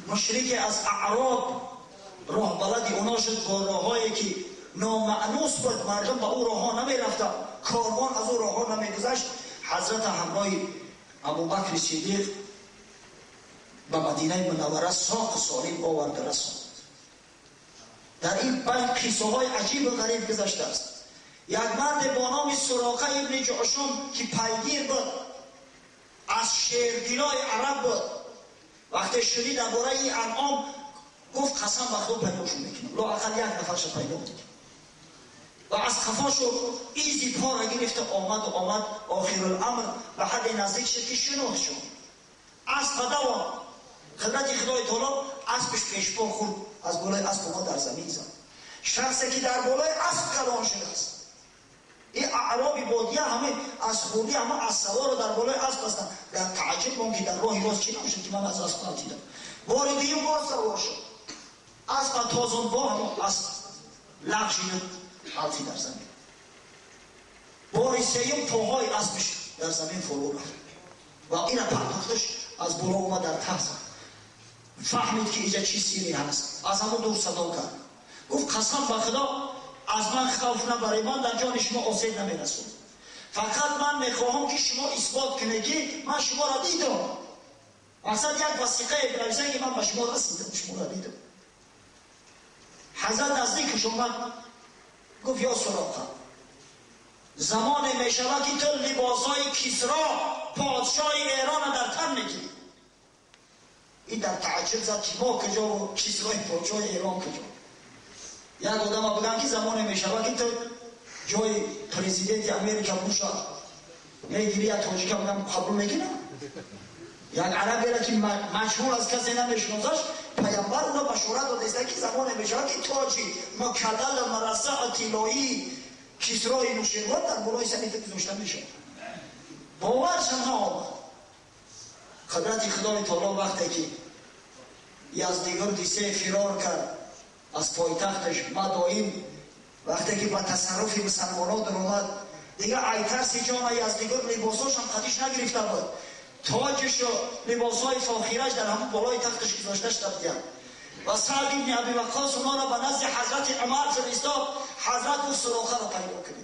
مشرک از اعراب راه بلد اونا شد با راههایی که نامعنوس بود، مردم به او راه ها نمی رفتن، کاروان از او راه ها نمی گذشت. حضرت همراه ابوبکر صدیق به مدینه منوره ساق سالم آورده رساند. در این بین قصه های عجیب و غریب گذشته است. یک مرد با نام سراقه ابن جعشم که پیگیر بود، از شیردلای عرب بود، وقتی شنید درباره این انعام گفت قسم به خدا پیداشون میکنم، لااقل یک نفرش پیدا میکنم. و از خفاشو ایزی پا را گرفته آمد آخر الامر به حد نزدیک شد که شناخت شد. اسب دوام خدمت خدای تعالی اسبش پیش پا خورد، از بالای اسب ما در زمین زد. شخصی که در بالای اسب کلان شده است. این اعرابی بادیه همه از خودی همه از سوار در بالای اسب هستن. در تعجب من که در راه راست چی نمیشد که من از اسب پلتیدم. بار دیگه باز سوار شد. اسب تازون با همه اسب لغ شد پلتی در زمین. بار سیم پاهای اسبش در زمین فرو رفت و این پرداختش از بالا اومد در ته. فهمید که اینجا چی سیری هست، از همون دور صدا کرد. گفت قسم به خدا از من خوف نبرای، من در جان شما آسیب نمیرسون، فقط من میخواهم که شما اثبات کنید که من شما را دیدم. مقصد یک وثیقه بنویسید که من به شما رسیدم، شما را دیدم. حضرت نزدیکش اومد گفت یا سراقه، زمان میشود که تو لباسای کسرا پادشاه ایران در تن میگیری. این در تعجب زد که ما کجا و کسرای پادشاه ایران کجا. یک آدم بگم که زمان میشود که تو جای پرزیدنت امریکا بوشا میگیری یا تاجیکا بگم قبول میگیرم. یک عربی را که مشهور از کسی نمیشناسش پیامبر اونا بشارت داده که زمان میشود که تاجی مکلل مرصع اطلاعی کسرای نوشیروان در بالای سمیت گذاشته میشه. باورشم نآمد. قدرت خدای تعالی وقتی که یزدگرد سه فرار کرد از پایتختش مدائن، وقتی که با تصرف مسلمانان در اومد دیگه ایترسی جان یزدگرد لباساش هم خدیش نگرفته بود، تاجش و لباسای فاخرش در همون بالای تختش گذاشتش دادیم. و سعد ابن ابی وقاص اونا را به نزد حضرت عمر فرستاد. حضرت او سراقه را پیدا کرد،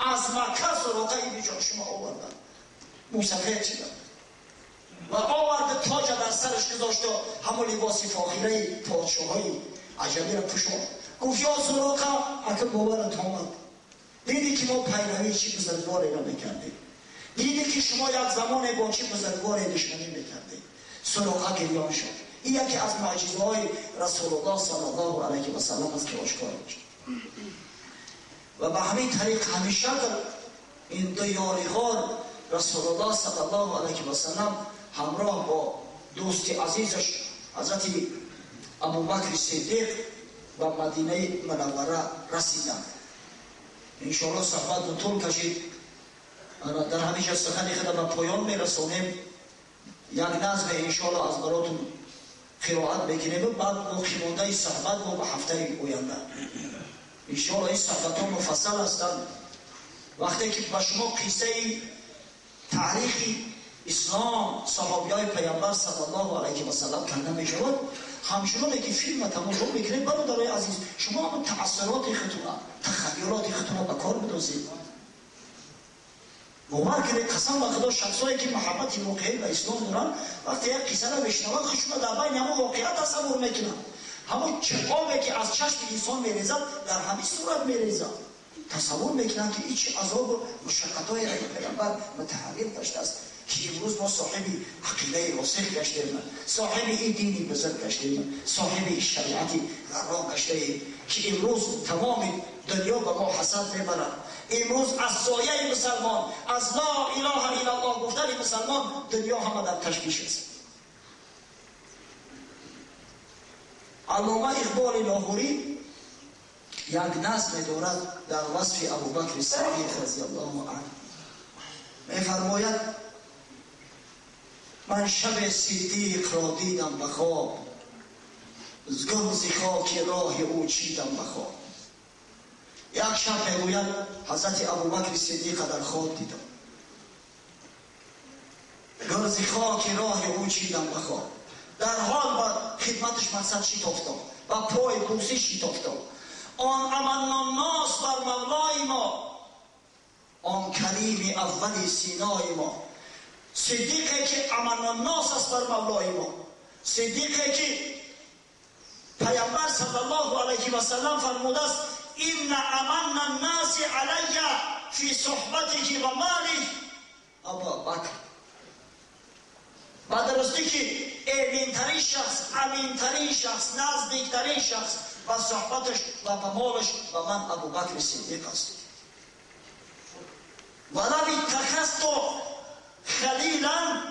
از مکه سراقه ابن جان شما آوردن، موسیقی چیدن و آورد تاج در سرش گذاشت و همون لباس فاخره پادشاهی عجمی را پوشاند. گفت یا سراقه اگه باورت آمد، دیدی که ما پیروی چی بزرگواری را میکردیم، دیدی که شما یک زمان با چی بزرگواری دشمنی میکردیم. سراقه گریان شد. این یکی از معجزه های رسول الله صلی الله علیه و سلم است که آشکار میشه. و به همین طریق همیشه این دو یاریغان رسول الله صلی الله علیه و سلم همراه با دوست عزیزش حضرت ابوبکر صدیق و مدینه منوره رسیدند. انشاءالله صحبت رو طول کشید. در همیشه سخن خود به پایان میرسونیم. یک نظم انشاءالله از براتون قرائت بکنیم و بعد باقی مانده صحبت با به هفته آینده انشاءالله این صحبت ها مفصل هستند. وقتی که به شما قصه تاریخ اسلام صحابیای پیامبر صلی الله علیه و سلم کنده می شود، همچنان که فیلم تماشا میکنید برادرای عزیز شما هم تأثیرات خودتون تخیلات خودتون به کار بندازید. باور کنید قسم به خدا شخصایی که محبت واقعی به اسلام دارن وقتی یک قصه را بشنوند خودشون در بین همون واقعیت تصور میکنن. همون چقامی که از چشم انسان میریزد در همین صورت میریزد. تصور میکنن که این چه عذاب و مشقت‌های پیامبر متحول داشته است که امروز ما صاحب عقیده راسخ گشتیم، صاحب این دینی بزرگ گشتیم، صاحب این شریعتی غرا گشتیم که امروز تمام دنیا به ما حسد میبرد. امروز از سایه مسلمان، از لا اله الا الله گفتن مسلمان دنیا همه در تشویش است. علامه اقبال لاهوری یک نظم دارد در وصف ابوبکر صدیق رضی الله عنه میفرماید من شب صدیق را دیدم به خواب، گرز خاک راه او چیدم به خواب. یک شب میگوید حضرت ابوبکر صدیق در خواب دیدم، گرز خاک راه او چیدم به خواب. در حال با خدمتش مقصد شتافتم و پای بوسه شتافتم. آن امن الناس بر مولای ما، آن کریم اول سینای ما. صدیقی که امن الناس است بر مولای ما، صدیقی که پیامبر صلی الله علیه و سلم فرموده است این امن الناس علی فی صحبته و ماله ابوبکر. بعد راستی که امین‌ترین شخص، امین‌ترین شخص، نزدیکترین شخص و صحبتش و مالش و من ابوبکر صدیق است. ولو اتخذت خلیلا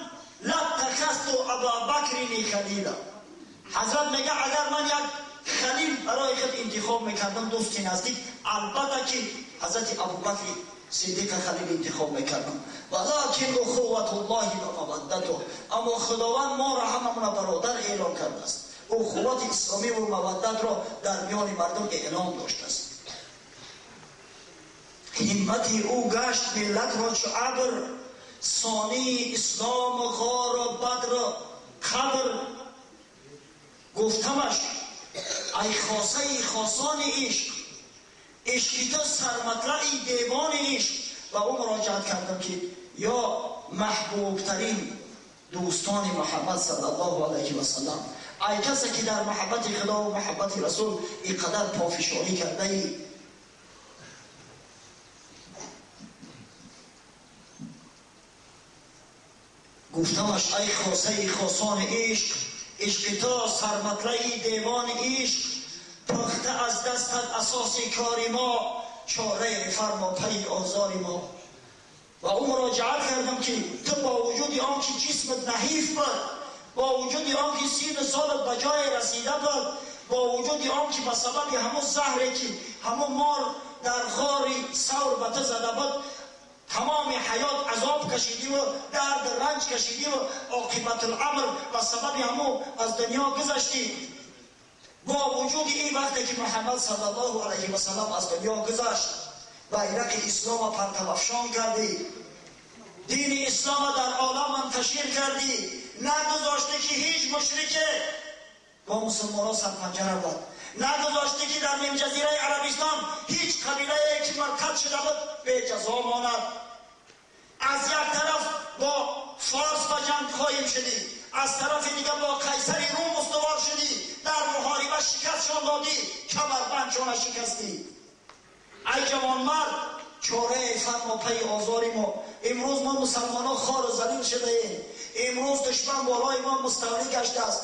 لاتخذت ابابکر خلیلا. حضرت میگه اگر من یک خلیل برای خود انتخاب میکردم، دوست نزدیک، البته که حضرت ابوبکر صدیق خلیل انتخاب میکردم. ولکن اخوة الله و مودته، اما خداوند ما را هممون برادر اعلام کرده است. اخوت اسلامی و مودت را در میان مردم اعلام داشته است. همتی او گشت ملت را چو ابر، ثانی اسلام غار و بدر قبر. گفتمش ای خاصه خاصان عشق، عشقی تو سرمطلع دیوان عشق. و او مراجعت کردم که یا محبوب ترین دوستان محمد صلی الله علیه و سلم، ای کسی که در محبت خدا و محبت رسول اینقدر پافشاری کرده ای. گفتمش ای خاصه خاصان عشق، عشق تو سرمطلع دیوان عشق. پخته از دستت اساس کار ما، چاره فرما پی آزار ما. و اون مراجعت کردم که تو با وجود آن که جسمت نحیف بود، با وجود آن که سین سالت به جای رسیده بود، با وجود آن که به سبب همون زهری که همون مار در غار ثور به تو زده بود، تمام حیات عذاب کشیدی و درد رنج کشیدی و عاقبت الامر و سبب همو از دنیا گذشتی. با وجود این وقتی که محمد صلی الله علیه و سلم از دنیا گذشت، بیرق اسلام پرتو افشان کردی، دین اسلام در عالم منتشر کردی، نگذاشته که هیچ مشرک با مسلمانان سرپنجه بود، نگذاشته که در نیم جزیره عربستان هیچ قبیله که مرتد شده بود به جزا ماند. از یک طرف با فارس با جنگ خواهیم شدی، از طرف دیگه با قیصر روم استوار شدی، در محاربه شکستشان دادی، کمربندشان شکستی. ای جوان مرد، چاره فرما پی آزاری ما. امروز ما مسلمان ها خار و ذلیل شده ایم، امروز دشمن بالای ما مستولی گشته است.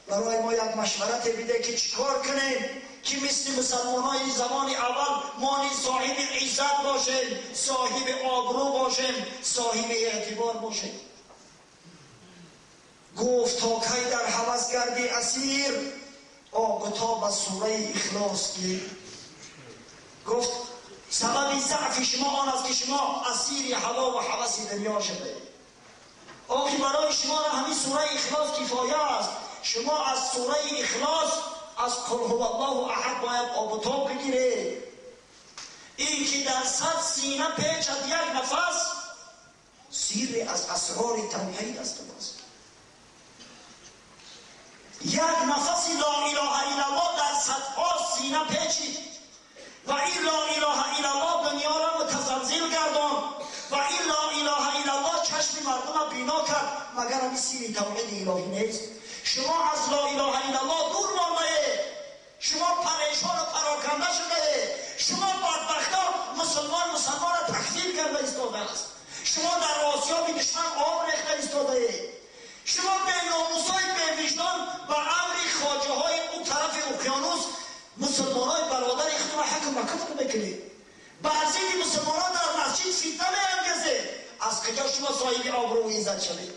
برای ما یک مشورت بده که چیکار کنیم که مثل مسلمان های زمان اول ما صاحب عزت باشیم، صاحب آبرو باشیم، صاحب اعتبار باشیم. گفت تا کی در هوس گردی اسیر، آقتا به سوره اخلاص گیر. گفت سبب ضعف شما آن است که شما اسیر هوا و هوس دنیا شده. آخی برای شما را همین سوره اخلاص کفایه است. شما از سوره اخلاص، از قل هو الله احد باید آبتاب بگیره. این که در صد سینه پیچد یک نفس، سیر از اسرار توحید است. یک نفس لا اله الا الله در صدها سینه پیچید و این لا اله الا الله دنیا را متزلزل گردان و این لا اله الا الله چشم مردم را بینا کرد. مگر همین سیر توحید الهی نیست؟ شما از لا اله الا الله دور مانده، شما پریشان و پراکنده شده، شما بدبختا مسلمان را تخریب کرده ایستاده است. شما در آسیاب دشمن آب ریخته ایستاده، شما به ناموسای به وجدان و امر خواجه های اون طرف اقیانوس مسلمان های برادر خود حکم و کفر میکنید. بعضی مسلمان ها در مسجد فتنه میانگیزه. از کجا شما صاحب آبرو و عزت شوید؟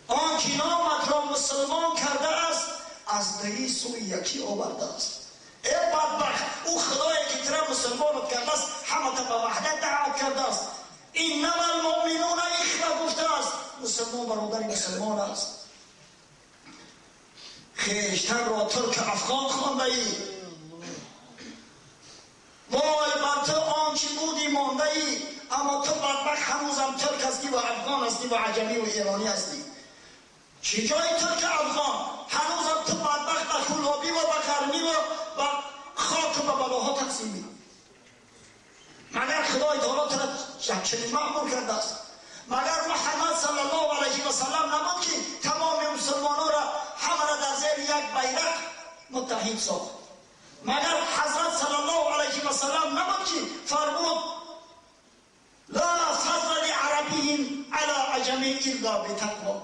آن که نامت را مسلمان کرده است، از دهی سوی یکی آورده است. ای بدبخت، او خدایی که ترا مسلمانت کرده است همه تا به وحدت دعوت کرده است. اینما المؤمنون اخوه گفته است. مسلمان برادر مسلمان است. خویشتن را ترک افغان خوانده ای، وای بر تو آنچه بودی مانده ای، اما تو بدبخت هنوزم ترک هستی و افغان هستی و عجمی و ایرانی هستی. چی جای ترک افغان؟ هنوزم تو بدبخت به خلابی و به کرمی و خاک و به بلاها تقسیمی. مگر خدای تعالی تو چنین مأمور کرده است؟ مگر محمد صلی الله علیه و سلم نبود که تمام مسلمانان را همه را در زیر یک بیرق متحد ساخت؟ مگر حضرت صلی الله علیه و سلم نبود که فرمود لا فضل لعربی علی عجمی العجمی الا بتقوا.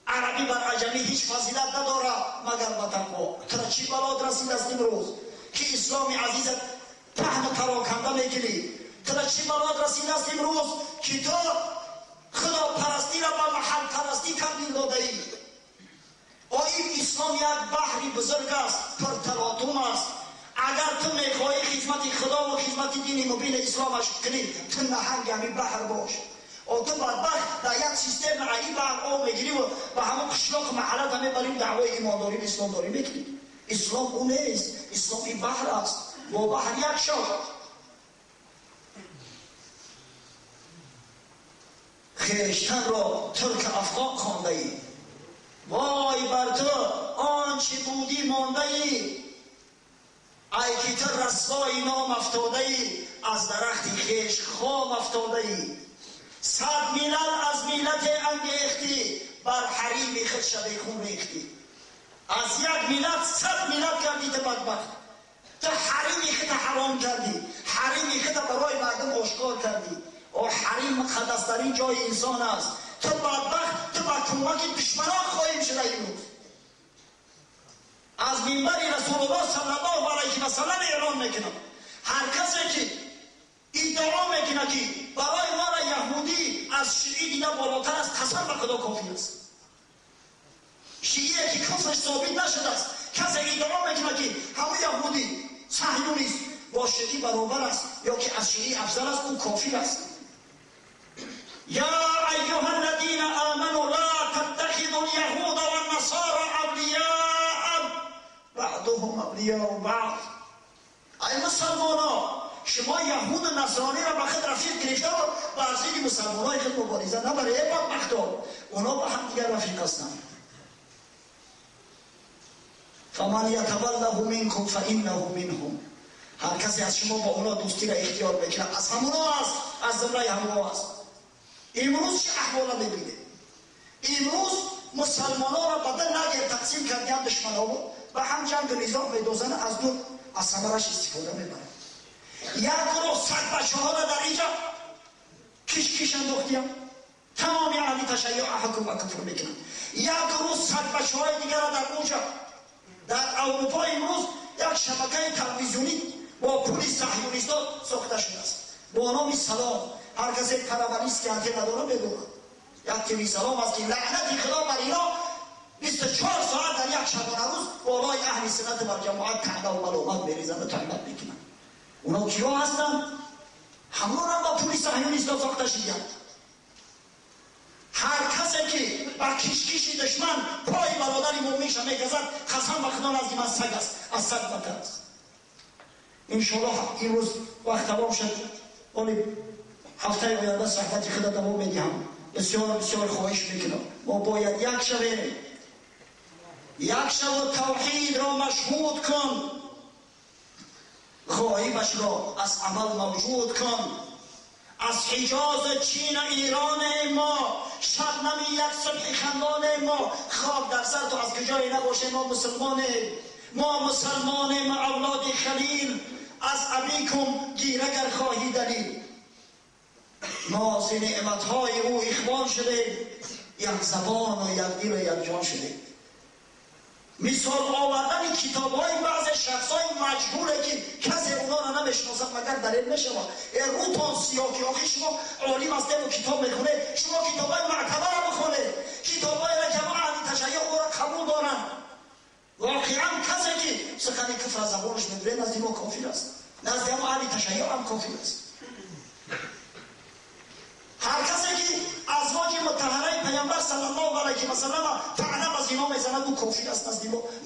عربی بر عجمی هیچ فضیلت نداره مگر با تقوا. ترا چی بلاد رسید است امروز که اسلام عزیزت پهن و پراکنده میکنی؟ ترا چی بلاد رسید است امروز که تو خدا پرستی را با محل پرستی تبدیل داده ای؟ این اسلام یک بحری بزرگ است، پر تلاطم است. اگر تو میخواهی خدمت خدا و خدمت دین مبین اسلامش کنی، تو نهنگ همین بحر باش. و تو بدبخت در یک سیستم عجیب آب میگیری و به همه قشلاق محلت همه بریم دعوای ایمانداری اسلام داری میکنی. اسلام اون نیست، اسلام این بحر است، با بحر یک شد. خویشتن را ترک افغان خوانده ای، وای بر تو آنچه بودی مانده ای. ای که تو رسوای نام افتاده ای، از درخت خویش خام افتاده ای. صد ملت از ملت انگیختی، بر حریم خود شبه خون ریختی. از یک ملت 100 ملت کردی تو بدبخت. تو حریم خود حرام کردی، حریم خود برای مردم آشکار کردی. و حریم مقدسترین جای انسان است. تو بدبخت، تو با کمک دشمنان خواهیم شده امروز. از منبر رسول الله صلی الله علیه و سلم اعلان میکنم، هر کسی که ادعا میکنه که برای ما را یهودی از شیعی دیده بالاتر است، قسم به خدا کافر است. شیعی که کفرش ثابت نشده است، کسی ادعا میکنه که همه یهودی صهیونیست با شیعی برابر است یا که از شیعی افضل است، او کافر است. یا ایها الذین آمنوا لا تتخذوا اليهود والنصارى اولیاء بعضهم اولیاء بعض. ای مسلمانا، شما یهود و نصرانی را به خود رفیق گرفته و بر ضد مسلمانای خود مبارزه نبرید. ای بدبختان، اونا با هم دیگر رفیق هستند. فمن یتوله منکم فانه منهم. هر کسی از شما با اونا دوستی را اختیار بکنه، از همونا است، از زمره همونا است. امروز چه احوالا میبینه؟ امروز مسلمانان را بدل نگیر تقسیم کردی، هم دشمن ها و هم جنگ نظام میدوزن، از دور از ثمرش استفاده میبرن. یک گروه 100 بچه ها را در اینجا کش انداختیم، تمام اهل تشیع حکم و کفر میکنن. یک گروه 100 بچه های دیگر را در اونجا در اروپا امروز یک شبکه تلویزیونی با پلیس صهیونیستان ساخته شده است با نام سلام. هر کسی پرونیست که انتظار نداره بدونه یک تیوی سلام است که لعنت خدا بر اینا 24 ساعت در یک شبانه روز بالای اهل سنت بر جماعت طعنه و ملامت میریزند و تهمت میکنند. اونا کیا هستند؟ همون را با پلیس صهیونیستان ساخته شده. هر کسی که با کشکش دشمن پای برادر مومنش میگذد، قسم به خدا نزدیم از سگ است، از سگ بتر است. انشاءالله این روز وقت تمام شد، ولی هفته آینده صحبت خدا دوام میدیم. بسیار بسیار خواهش میکنم ما باید یک شویم، یک شو توحید را مشهود کن، غایبش را از عمل موجود کن. از حجاز چین ایران ما، شبنم یک صبح خندان ما، خواب در سر تو از کجای نباشه. ما مسلمان ما اولاد خلیل، از ابیکم گیرگر خواهی دلیل. ما ز نعمتهای او اخوان شده، یک زبان و یک دل و یک جان شده. مثال آوردن کتاب های بعض شخص های مجهوله که کسی اونا را نمیشناسد مگر در علم شما. روتان سیاکی آخی شما عالم از و کتاب میخونه، شما کتاب های معتبر را بخونه، کتاب های را که ما اهل تشیع او را قبول دارن. واقعا کسی که سخن کفر از زبانش میبره نزد ما کافر است، نزد ما اهل تشیع هم کافر است. هر کسی که ازواج مطهره پیامبر صلی الله علیه و سلم طعنه به زنا میزند او کافر است،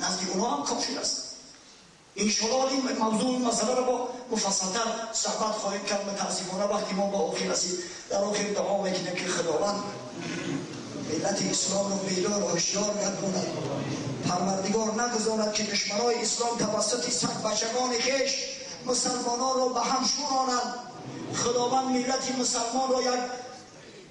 نزد اونا هم کافر است. ان شاءالله این موضوع این مسئله را با مفصل‌تر صحبت خواهیم کرد. متاسفانه وقتی ما با آخر رسید، در آخر دعا میکنیم که خداوند ملت اسلام رو بیدار و هوشیار گرداند، پروردگار نگذارد که دشمنان اسلام توسط صد بچگان خویش مسلمانان را به هم شورانند. خداوند ملت مسلمان را یک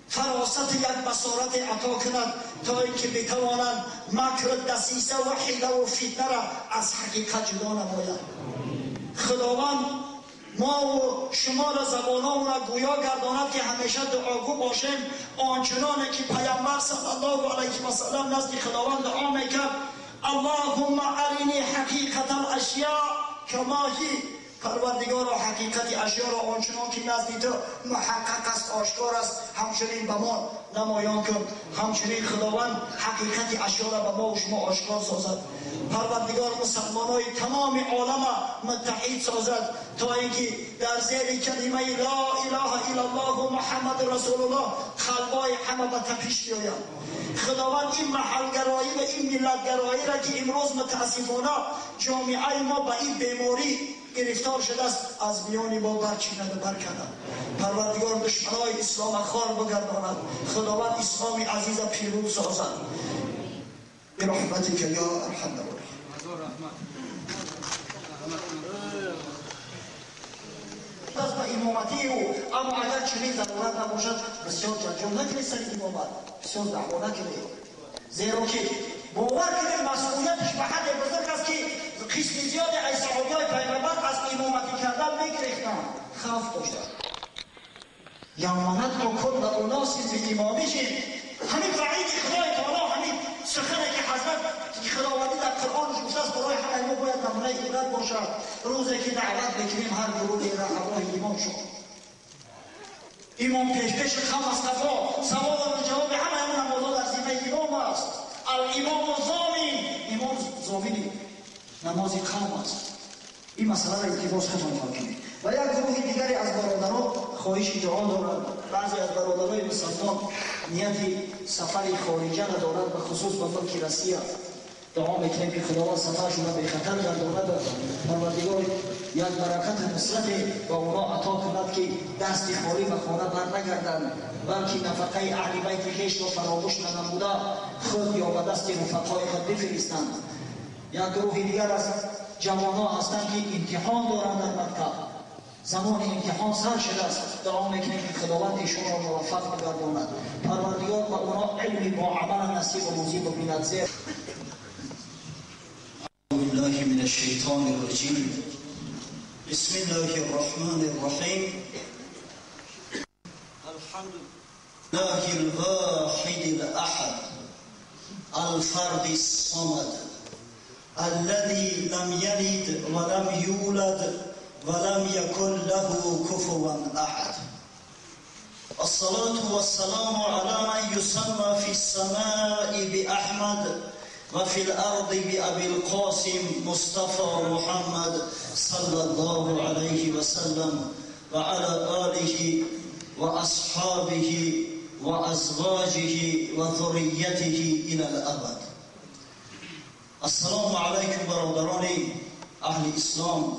فراست، یک بصارت عطا کند تا اینکه بتوانند مکر دسیسه و حیله و فتنه را از حقیقت جدا نمایند. خداوند ما و شما را زبانمون را گویا گرداند که همیشه دعاگو باشیم، آنچنانه که پیامبر صلی الله علیه و سلم نزد خداوند دعا میکرد: اللهم ارنی حقیقت الاشیاء کما هی. پروردگارا حقیقت اشیا را آنچنان که نزد تو محقق است، آشکار است، همچنین به ما نمایان کن. همچنین خداوند حقیقت اشیا را به ما و شما آشکار سازد. پروردگار مسلمانای تمام عالم متحد سازد تا اینکه در زیر کلمه لا اله الا الله محمد رسول الله قلبای همه به تپش بیاید. خداوند این محلگرایی و این ملتگرایی را که امروز متاسفانه جامعه ما به این بیماری گرفتار شده است از میان ما برچیند و برکند. پروردگار دشمنای اسلام خار بگرداند. خداوند اسلام عزیز پیروز سازد برحمتک یا ارحم الراحمین. پس به امامتی او اما اگر چنین ضرورت نباشد بسیار جنجال نکنید سر امامت، بسیار دعوا نکنید، زیرا که باور کنید مسئولیتش به حد بزرگ است که قسم زیادی از صحابیای پیغمبر از امامتی کردن میگریختند، خوف داشتند. یومنت با کل اناس بامامهم. همین وعید خدای تعالی، همین سخنی که حضرت خداوندی در قرآنش گفته است برای همه ما باید نمونه عبرت باشد. روزی که دعوت بکنیم هر گروهی را هوای ایمان شد. ایمان پیش خم از قفا، سوال و جواب همه نمازها در ذمه امام است. الامام ضامن، امام ضامنی نماز قوم است. این مسئله را اتفاق ختم کنید. و یک گروه دیگری از برادران خواهش دعا دارند. بعضی از برادرای مسلمان نیت سفر خارجه ندارند، به خصوص به ملک روسیه. دعا میکنیم که خداوند سفرشون را به خطر گرداند. پروردگار یک برکت مثبت به اونا عطا کند که دست خالی به خانه بر نگردند، بلکه نفقه اهل بیت خویش را فراموش ننموده خود یا به دست رفقای خود بفرستند. یک گروه دیگر از جوانان هستند که امتحان دارند در مکتب. زمان امتحان سر شده است. دعا میکنیم که خداوند ایشون را موفق بگرداند. پروردگار به اونا علم با عمل نصیب و روزی ببیند. زیر بالله من الشیطان الرجیم. بسم الله الرحمن الرحیم. الحمد لله الواحد الاحد الفرد الصمد الذي لم يلد ولم يولد ولم يكن له كفوا احد. الصلاة والسلام على من يسمى في السماء بأحمد وفي الأرض بأبي القاسم مصطفى محمد صلى الله عليه وسلم وعلى آله وأصحابه وأزواجه وذريته إلى الأبد. السلام عليكم برادران اهل اسلام.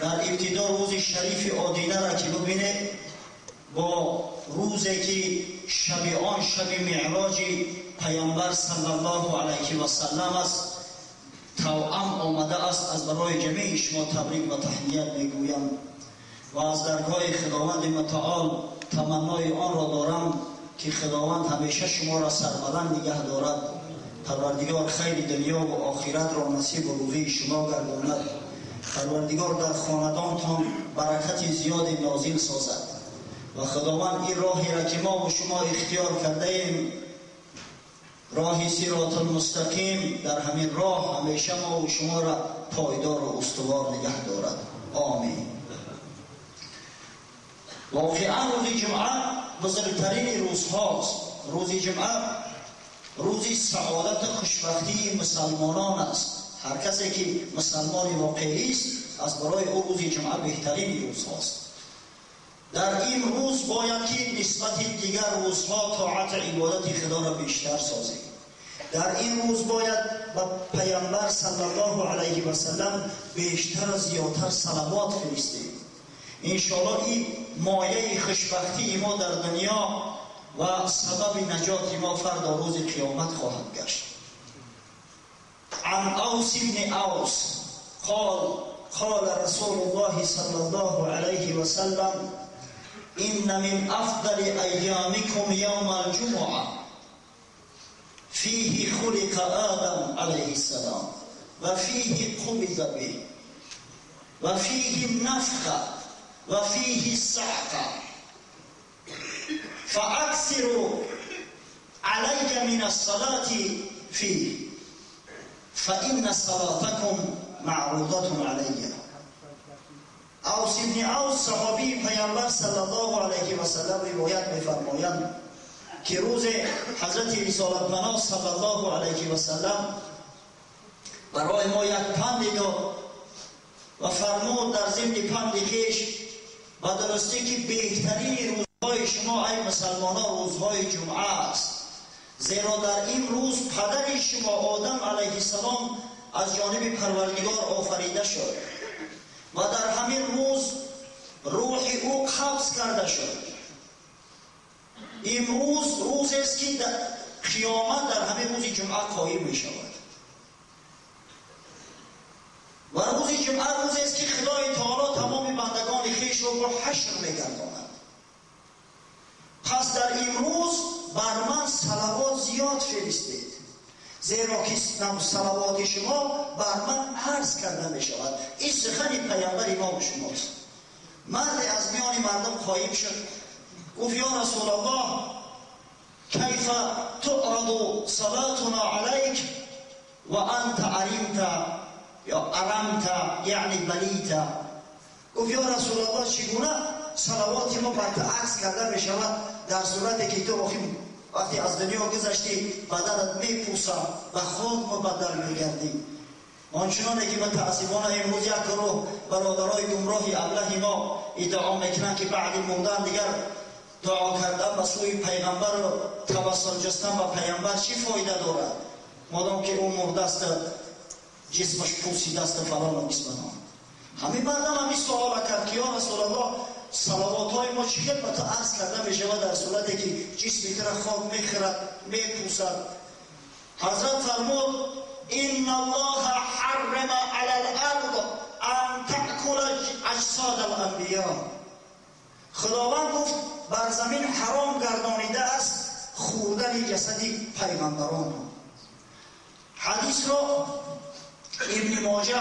در ابتدا روز شریف آدینه را که ببینید، با روزی که شب آن شب معراج پیامبر صلی الله علیه و سلم است، توأم آمده است. از برای جمیع شما تبریک و تهنیت میگویم و از درگاه خداوند متعال تمنای آن را دارم که خداوند همیشه شما را سربلند نگه دارد. پروردگار خیر دنیا و آخرت را نصیب و روزی شما گرداند. پروردگار در خاندانتان برکت زیاد نازل سازد و خداوند این راهی را که ما و شما اختیار کرده ایم، راه صراط المستقیم، در همین راه همیشه ما و شما را پایدار و استوار نگه دارد. آمین. واقعا روز جمعه بزرگترین روزهاست. روز جمعه روزی سعادت و خوشبختی مسلمانان است. هر کسی که مسلمان واقعی است از برای او روز جمعه بهترین روز هاست. در این روز باید که نسبت دیگر روزها طاعت عبادت خدا را بیشتر سازیم. در این روز باید به پیامبر صلی الله علیه و سلم بیشتر و زیادتر صلوات فرستیم. انشاءالله این مایه خوشبختی ما در دنیا و سبب نجات ما فردا روز قیامت خواهد گشت. عن اوس بن اوس قال رسول الله صلی الله علیه و سلم ان من افضل ایامکم یوم الجمعه فیه خلق آدم علیه السلام و فیه قبض به و فیه النفخ و فیه الصعق فاکثروا علی من الصلاة فیه فإن صلاتكم معروضة علی. اوس ابن اوس صحابی پیامبر صلی الله علیه و سلم روایت می‌فرمایند که روز حضرت رسالت پناه صلی الله علیه و سلم برای ما یک پندی داد و فرمود در ضمن پند خویش و درستی که بهترین روزهای شما ای مسلمانان روزهای جمعه است، زیرا در این روز پدر شما آدم علیه السلام از جانب پروردگار آفریده شد و در همین روز روح او قبض کرده شد. امروز روز است که در قیامت در همین روز جمعه قایم می شود و روز جمعه روز است که خدای تعالی تمام بندگان خویش را به حشر می‌گرداند. پس در امروز بر من صلوات زیاد فرستید، زیرا که صلوات شما بر من عرض کرده می شود. این سخن پیامبر امام شماست. مرد از میان مردم قایم شد، گفت یا رسول الله کیف تعرض صلاتنا علیک و انت عرمت یا ارمت یعنی بلیت. گفت یا رسول الله چگونه صلوات ما بر تو عکس کرده می شود در صورتی که تو وقتی از دنیا گذشتی بدنت می پوسد و خاک مبدل می گردی. آنچنانه که متاسفانه امروز یک گروه برادرای گمراه ابله ما ادعا میکنند که بعد مردن دیگر دعا کردن به سوی پیغمبر و توسل جستن به پیغمبر چی فایده دارد مادام که اون مرده است جسمش پوسیده است فلان و بسمنان. همین مردم همین سوال کرد که یا رسول الله صلوات های ما چقدر به تو عرض کرده می شود در صورتی که جسمی تر خاک میخورد میپوسد. حضرت فرمود ان الله حرم علی الارض ان تأکل اجساد الانبیاء. خداوند گفت بر زمین حرام گردانیده است خوردن جسدی پیغمبران. حدیث را ابن ماجه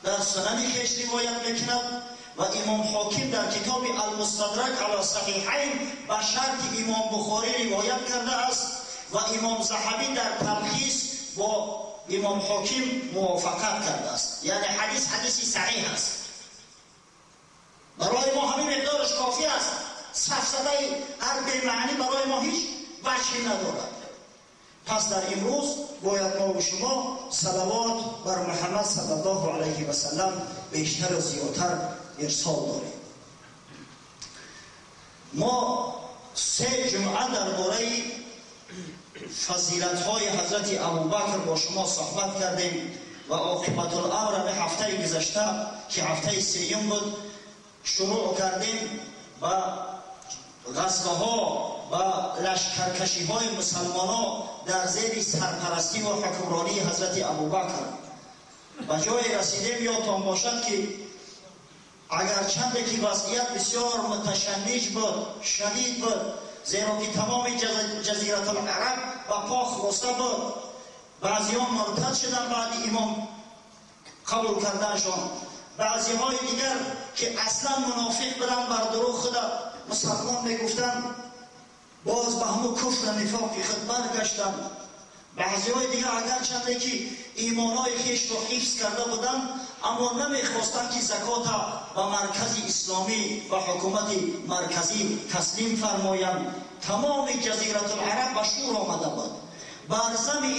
در سنن خویش روایت میکند و امام حاکم در کتاب المستدرک علی صحیحین به شرط امام بخاری روایت کرده است و امام ذهبی در تلخیص با امام حاکم موافقت کرده است. یعنی حدیثی صحیح است. برای ما همین مقدارش کافی است. سفسده هر بی‌معنی برای ما هیچ وجهی ندارد. پس در امروز باید ما و شما صلوات بر محمد صلی الله علیه و سلم بیشتر و زیادتر ارسال داریم. ما 3 جمعه درباره فضیلت‌های حضرت ابوبکر با شما صحبت کردیم و عاقبت الامر به هفته گذشته که هفته 3 بود شروع کردیم و غزوه‌ها و لشکرکشی‌های مسلمانان در زیر سرپرستی و حکمرانی حضرت ابوبکر و جای رسیدیم یادتان باشد که اگرچند که وضعیت بسیار متشنج بود، شدید بود، زیرا که تمام جزیره العرب و پا خسته بود، بعضیان مرتد شدن بعد امام قبول کردنشان، بعضی های دیگر که اصلا منافق بودن بر دروغ خود مسلمان میگفتن باز به همون کفر نفاقی خود برگشتن. بعضی های دیگر اگرچند که ایمانهای خیش رو حفظ کرده بودن اما نمیخواستن که زکات و مرکز اسلامی و حکومت مرکزی تسلیم فرمایند. تمام جزیره العرب به شور آمده بود. بر زمین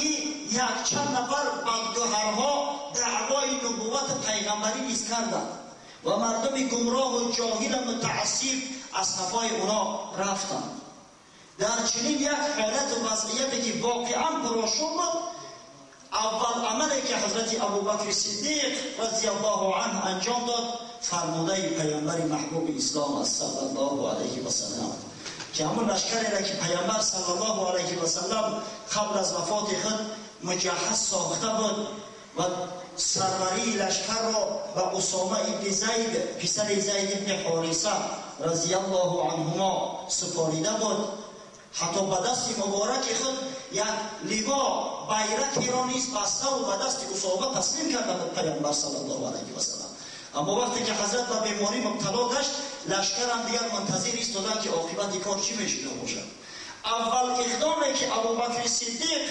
یک چند نفر بدگوهرها دعوای نبوت پیغمبری نیز کردند و مردم گمراه و جاهل متعصب از صفای اونا رفتند. در چنین یک حالت و وضعیتی که واقعا پرآشوب بود، اول عملی که حضرت ابوبکر صدیق رضی الله عنه انجام داد فرموده پیامبر محبوب اسلام است صلی الله علیه و سلم که همون لشکری را که پیامبر صلی الله علیه و سلم قبل از وفات خود مجهز ساخته بود و سروری لشکر را به اسامه ابن زید پسر زید ابن حارثه رضی الله عنهما سپاریده بود. حتی به دست مبارک خود یک لیوا بیرقی را نیز بسته و به دست اسامه تسلیم کرده بود پیامبر صلی الله علیه و سلم. اما وقتی که حضرت به بیماری مبتلا گشت، لشکر هم دیگر منتظر ایستادن که عاقبت کار چی میشده باشد. اول اقدامی که ابوبکر صدیق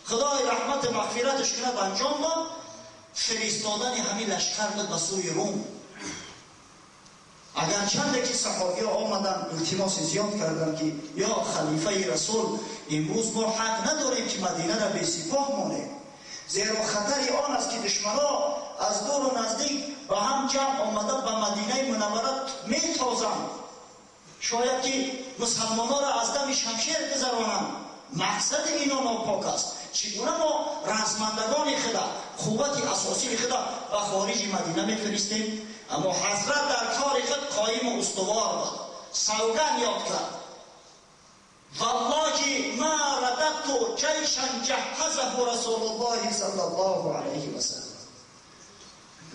خدای رحمت مغفرتش کند انجام داد، فرستادن همین لشکر بود به سوی روم. اگر چند که صحابی آمدن التماس زیاد کردن که یا خلیفه رسول، امروز ما حق نداریم که مدینه را بی سپاه مانیم، زیرا خطر آن است که دشمنان از دور و نزدیک با هم جمع آمده به مدینه منوره میتازند، شاید که مسلمانان را از دم شمشیر بزرانند. مقصد اینا ناپاک است. چگونه ما رزمندگان خدا، قوت اساسی خدا به خارج مدینه میفرستیم؟ اما حضرت در کار خود قایم و استوار بود. سوگند یاد کرد، والله ما رددت جیشا جهزه رسول الله صلی الله علیه و سلم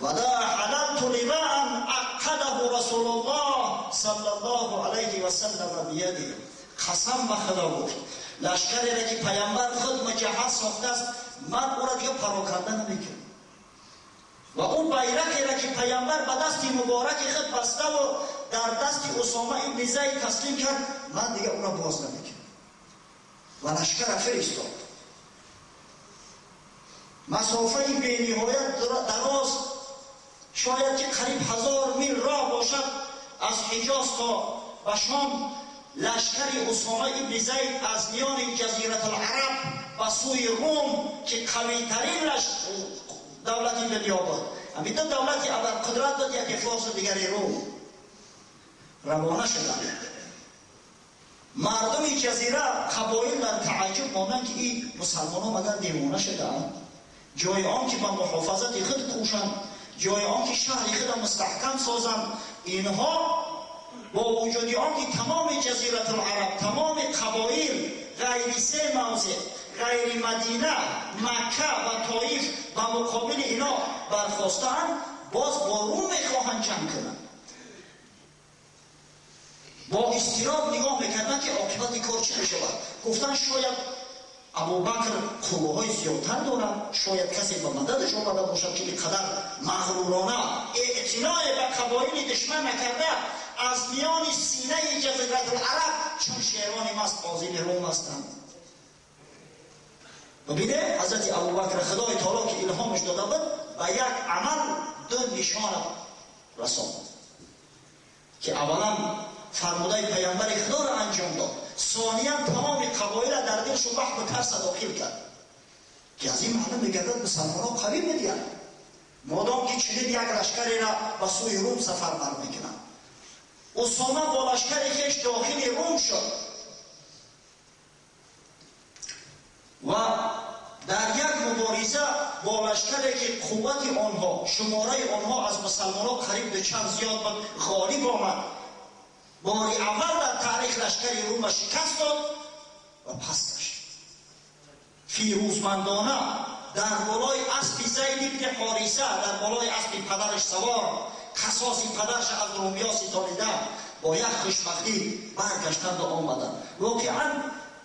ولا حللت لواء عقده رسول الله صلی الله علیه و سلم بیده. قسم به خدا گفت لشکری را که پیامبر خود مجهز ساخته است، من او را دیگه پراکنده نمیکنم. و اون بیرقی را که پیامبر به دست مبارک خود بسته و در دست اسامه ابن زید تسلیم کرد، من دیگه اون را باز نمیکنم. و لشکر را فرستاد. مسافه بی نهایت دراز، شاید که قریب 1000 میل راه باشد از حجاز تا به شام. لشکر اسامه ابن زید از میان جزیره العرب به سوی روم که قوی ترین دولتی دنیا بود، همین دولتی ابرقدرت بود، یک افلاس دیگری روم، روانه شدند. مردم جزیره قبایل در تعجب ماندند که این مسلمانان مگر دیوانه شدند؟ جای آن که به محافظت خود کوشند، جای آن که شهر خود مستحکم سازند، اینها با وجود آن که تمام جزیره العرب، تمام قبایل غیر 3 موضع، غیر مدینه، مکه و طائف به مقابل اینا برخواستند، باز با روم میخواهند جنگ کنند. با اضطراب نگاه میکردن که عاقبت کار چه میشود. گفتن شاید ابوبکر قوه‌های زیادتر دارد، شاید کسی به مددش آمده باشد که اینقدر مغرورانه اعتنا به قبایل دشمن نکرده، از میان سینه جزیره العرب چون شیران مست عازم روم هستند. ببینه حضرت ابوبکر خدای تعالی که الهامش داده بود، به یک عمل 2 نشان رساند که اولا فرموده پیامبر خدا را انجام داد، ثانیا تمام قبایل را در دلش وحم و ترس داخل کرد که از این معلوم میگردد مسلمانان قوی میدیند مادام که چنین یک لشکری را به سوی روم سفر برمیکنند. اسامه با لشکر خویش داخل روم شد و در یک مبارزه با لشکری که قوت آنها، شماره آنها از مسلمانان قریب به چند زیاد بود، غالب آمد. باری اول در تاریخ لشکر روم شکست داد و پس گشت. فیروزمندانه در بالای اسب زید بن حارثه، در بالای اسب پدرش سوار، قصاص پدرش از رومیا ستانیده، با یک خوشبختی برگشتند و آمدند. واقعا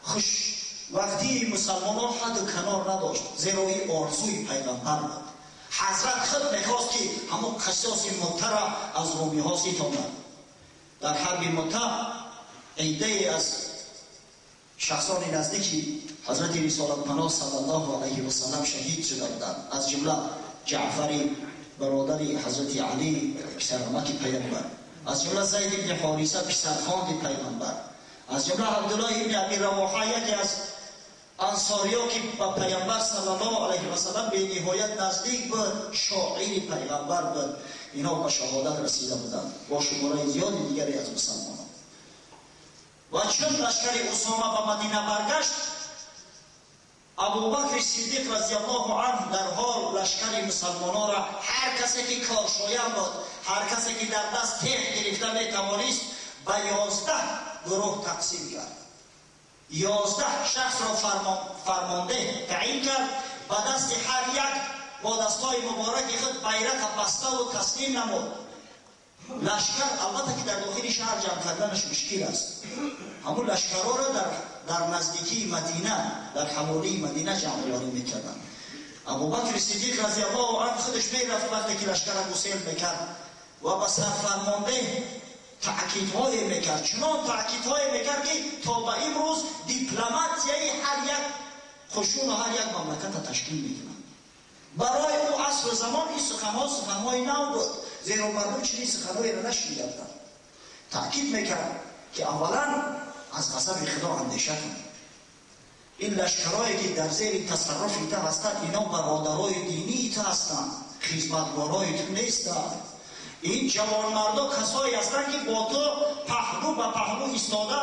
خوشبختی مسلمانان حد و کنار نداشت، زیرا این آرزوی پیغمبر بود. حضرت خود میخواست که همون قصاص مته را از رومیها ستاند. در حرب مته عده از شخصان نزدیکی حضرت رسالت پناه صلی الله علیه و سلم شهید شده بودند، از جمله جعفری برادر حضرت علی پسرعمک پیامبر، از جمله زید بن حارثه پسرخوانده پیغمبر، از جمله عبدالله بن ابی رواحه یکی از انصاریا که با پیامبر صلی الله علیه و سلم به نهایت نزدیک بود، شاعر پیغمبر بود. اینا به شهادت رسیده بودند با شماره زیادی دیگری از مسلمانان. و چون لشکر اسامه به مدینه برگشت، ابوبکر صدیق رضی الله عنه در حال لشکر مسلمانان را، هر کسی که کارشایه بود، هر کسی که در دست تیغ گرفته میتوانست، به 11 گروه تقسیم کرد. 11 شخص را فرمانده تعیین کرد. به دست هر یک با دستای مبارک خود بیرق بسته و تسلیم نمود. لشکر البته که در داخل شهر جمع کردنش مشکل است، همون لشکرها را در نزدیکی مدینه، در حوالی مدینه جمع آوری میکردن. ابوبکر صدیق رضی الله عنه خودش میرفت وقتی که لشکر ابو سهل میکرد و به سرفرمانده تأکیدهای میکرد، چنان تأکیدهای میکرد که تا به امروز دیپلماتیای هر یک خشون و هر یک مملکت تشکیل میگیرند. برای او عصر زمان این سخنهای نو بود، زیرا مردم چنین سخنهایی را نشنیده بودند. تأکید میکرد که اولا از غضب خدا اندیشه کنید. این لشکرهایی که در زیر تصرف ایت هستند اینا برادرای دینی ایت هستند، خدمتگارای تو نیستند. این جوان مردا کسایی هستند که با تو پهلو به پهلو ایستاده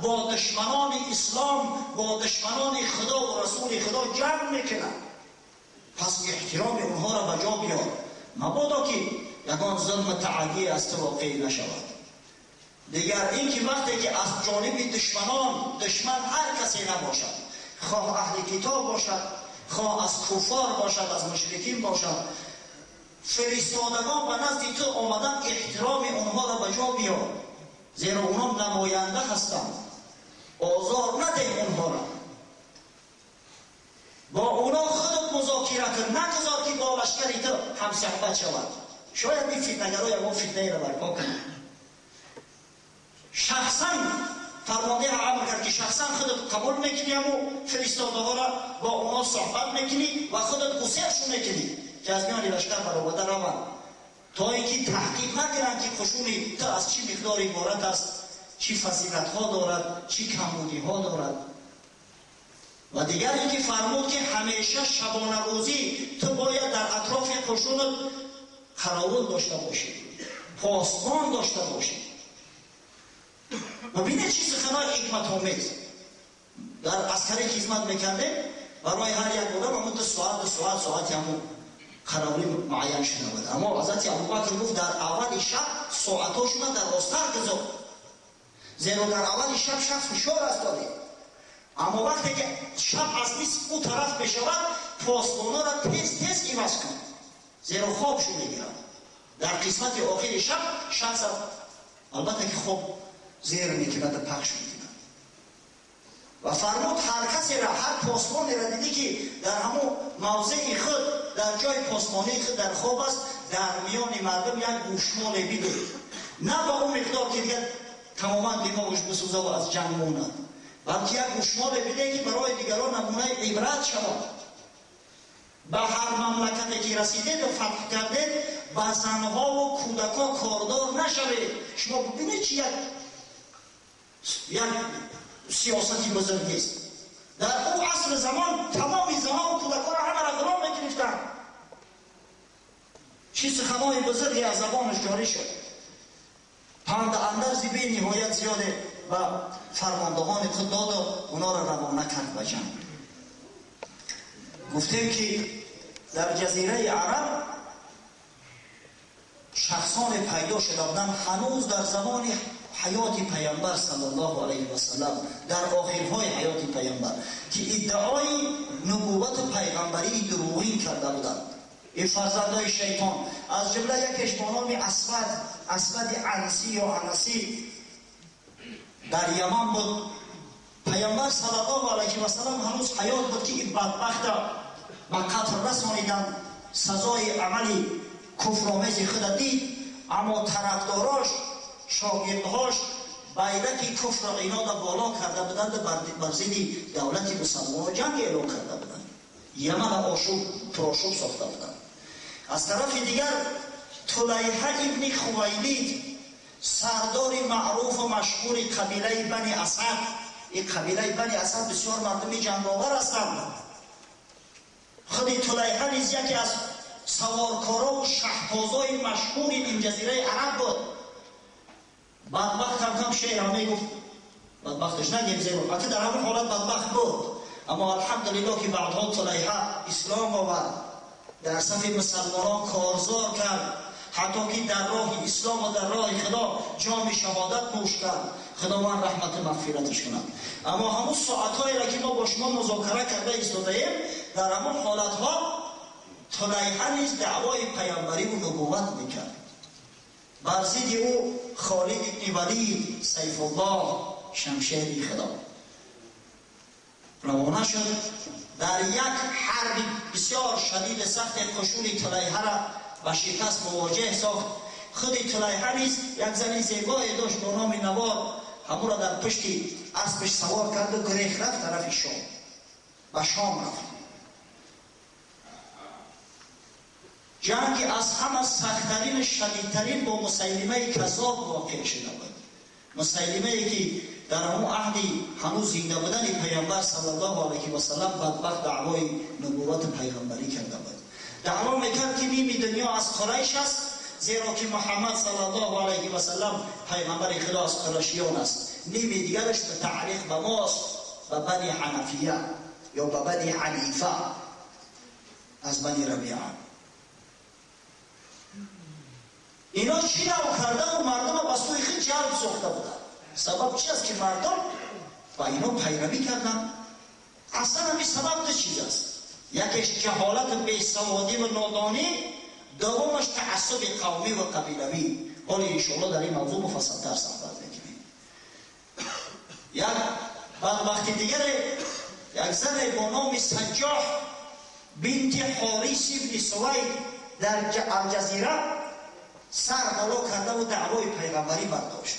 با دشمنان اسلام، با دشمنان خدا و رسول خدا جنگ میکنند. پس احترام اونها را به جا بیار، مبادا که یگان ظلم تعدی از تو واقع نشود. دیگر این که وقتی که از جانب دشمن هر کسی نباشد، خواه اهل کتاب باشد، خواه از کفار باشد، از مشرکین باشد، فرستادگان به نزد تو آمدن، احترام اونها را به جا بیار، زیرا اونها نماینده هستند. آزار نده اونها را، با اونا خودت مذاکره کن، نگذار که با لشکری تو هم صحبت شود. شاید این فتنه‌گرای اما فتنه را برپا کنند. شخصا فرمانده امر کرد که شخصا خودت قبول میکنی و فرستاده ها را با اونا صحبت میکنی و خودت گسیلشون میکنی که از میان لشکر برآورده روند، تا اینکه تحقیق نکنند که خشونی تو از چی مقدار عبارت است، چی فضیلت ها دارد، چی کمبودی ها دارد. و دیگر اینکه فرمود که همیشه شبانه روزی تو باید در اطراف خشونت قراول داشته باشی، پاسبان داشته باشی. ببینید چی سخنهای حکمت آمیز در عسکری خدمت میکرده. برای هر یک بودم همون دو ساعت همون قراولی معین شده بود. اما حضرت ابوبکر گفت در اول شب ساعتاشون در آستر گذار، زیرا در اول شب شخص فشار است داره. اما وقتی که شب از نصف او طرف بشود، پاسبانا را تیز عوض کن، زیرا خوابشون میگیرن. در قسمت آخر شب شخص البته که خواب زیر میکند پخش میکند. و فرمود هر کسی را، هر پاسبانی را دیدی که در همون موضع خود، در جای پاسبانی خود در خواب است، در میان مردم یک گوشمال بیده، نه با اون مقدار که دیگر تماما دماغش بسوزه و از جنگ موند، بلکه یک گوشمال بیده که برای دیگران نمونه عبرت شود. به هر مملکتی که رسیده و فتح کرده به زنها و کودکان کاردار نشوید. شما ببینید چی یک سیاستی بزرگ است. در او عصر زمان تمام زنها و کودکان را همه را غلام میگرفتند. چی سخنهای بزرگی از زبانش جاری شد. پند اندرز بی نهایت زیاده و فرماندهان خود داد و اونا را روانه کرد به جنگ. گفتیم که در جزیره عرب شخصان پیدا شده بودند هنوز در زمان حیات پیامبر صلی الله علیه و سلم، در آخرهای حیات پیامبر، که ادعای نبوت و پیغمبری دروغین کرده بودند. این فرزندای شیطان از جمله یکیش با نام اسود عنسی یا انسی در یمن بود. پیامبر صلی الله علیه و سلم هنوز حیات بود که این بدبخت به قتل رسانیدند، سزای عملی کفرآمیز خود دید. اما طرفداراش، شاگردهاش بیرق کفر و عناد بالا کرده بودند، بر ضد دولت مسلمان جنگ اعلان کرده بودند، یمن پرآشوب ساخته بودند. از طرف دیگر طلیحه ابن خویلید، سردار معروف و مشهور قبیله بنی اسد، این قبیله بنی اسد بسیار مردم جنگاور هستند. خود طلیحه نیز یکی از سوارکارا و شهبازای مشهور این جزیره عرب بود. بدبخت هم شعر هم میگفت، بدبختش نگیم زیرا البته در همون حالت بدبخت بود، اما الحمدلله که بعدها طلیحه اسلام آورد، در صف مسلمانان کارزار کرد، حتی که در راه اسلام و در راه خدا جام شهادت نوش کرد. خداوند رحمت مغفرتش کند. اما همون ساعتهایی را که ما با شما مذاکره کرده ایستاده‌ایم، در همون حالتها طلیحه نیز دعوای پیامبری و نبوت میکرد. بر ضد او خالد بن ولید سیف الله شمشیر خدا. روانه شد. در یک حرب بسیار شدید سخت قشون طلیحه را به شکست مواجه ساخت. خود طلیحه نیز یک زن زیبایی داشت به نام نوار، همون را در پشت اسبش سوار کرد و گریخت رفت طرف شام، به شام رفت. جنگ از همه سخت‌ترین شدیدترین با مسیلمه کذاب واقع شده بود. مسیلمه ای که در اون عهدی هنوز زنده بودن پیامبر صلی الله علیه و سلم بدبخت دعوای نبوت پیغمبری کرده بود. دعوا میکرد که نیم دنیا از قریش است، زیرا که محمد صلی الله علیه و سلم پیغمبر خدا از قریشیان است. نیم دیگرش به تعلیق به ماست، به بنی حنفیه یا به بنی حنیفه از بنی ربیعه. اینا چی نو کردن و مردم به سوی خود جلب ساخته بودن. سبب چی است که مردم با اینا پیروی کردن؟ اصلا همین سبب دو چیز است. یکیش جهالت و بیسوادی و نادانی، دومش تعصب قومی و قبیلوی. حالا انشاءالله در این موضوع مفصل‌تر صحبت می‌کنیم. یک بدبختی دیگر، یک زن با نام سجاح بنت حارث بن سوید در الجزیره سر بالا کرده و دعوای پیغمبری برداشت.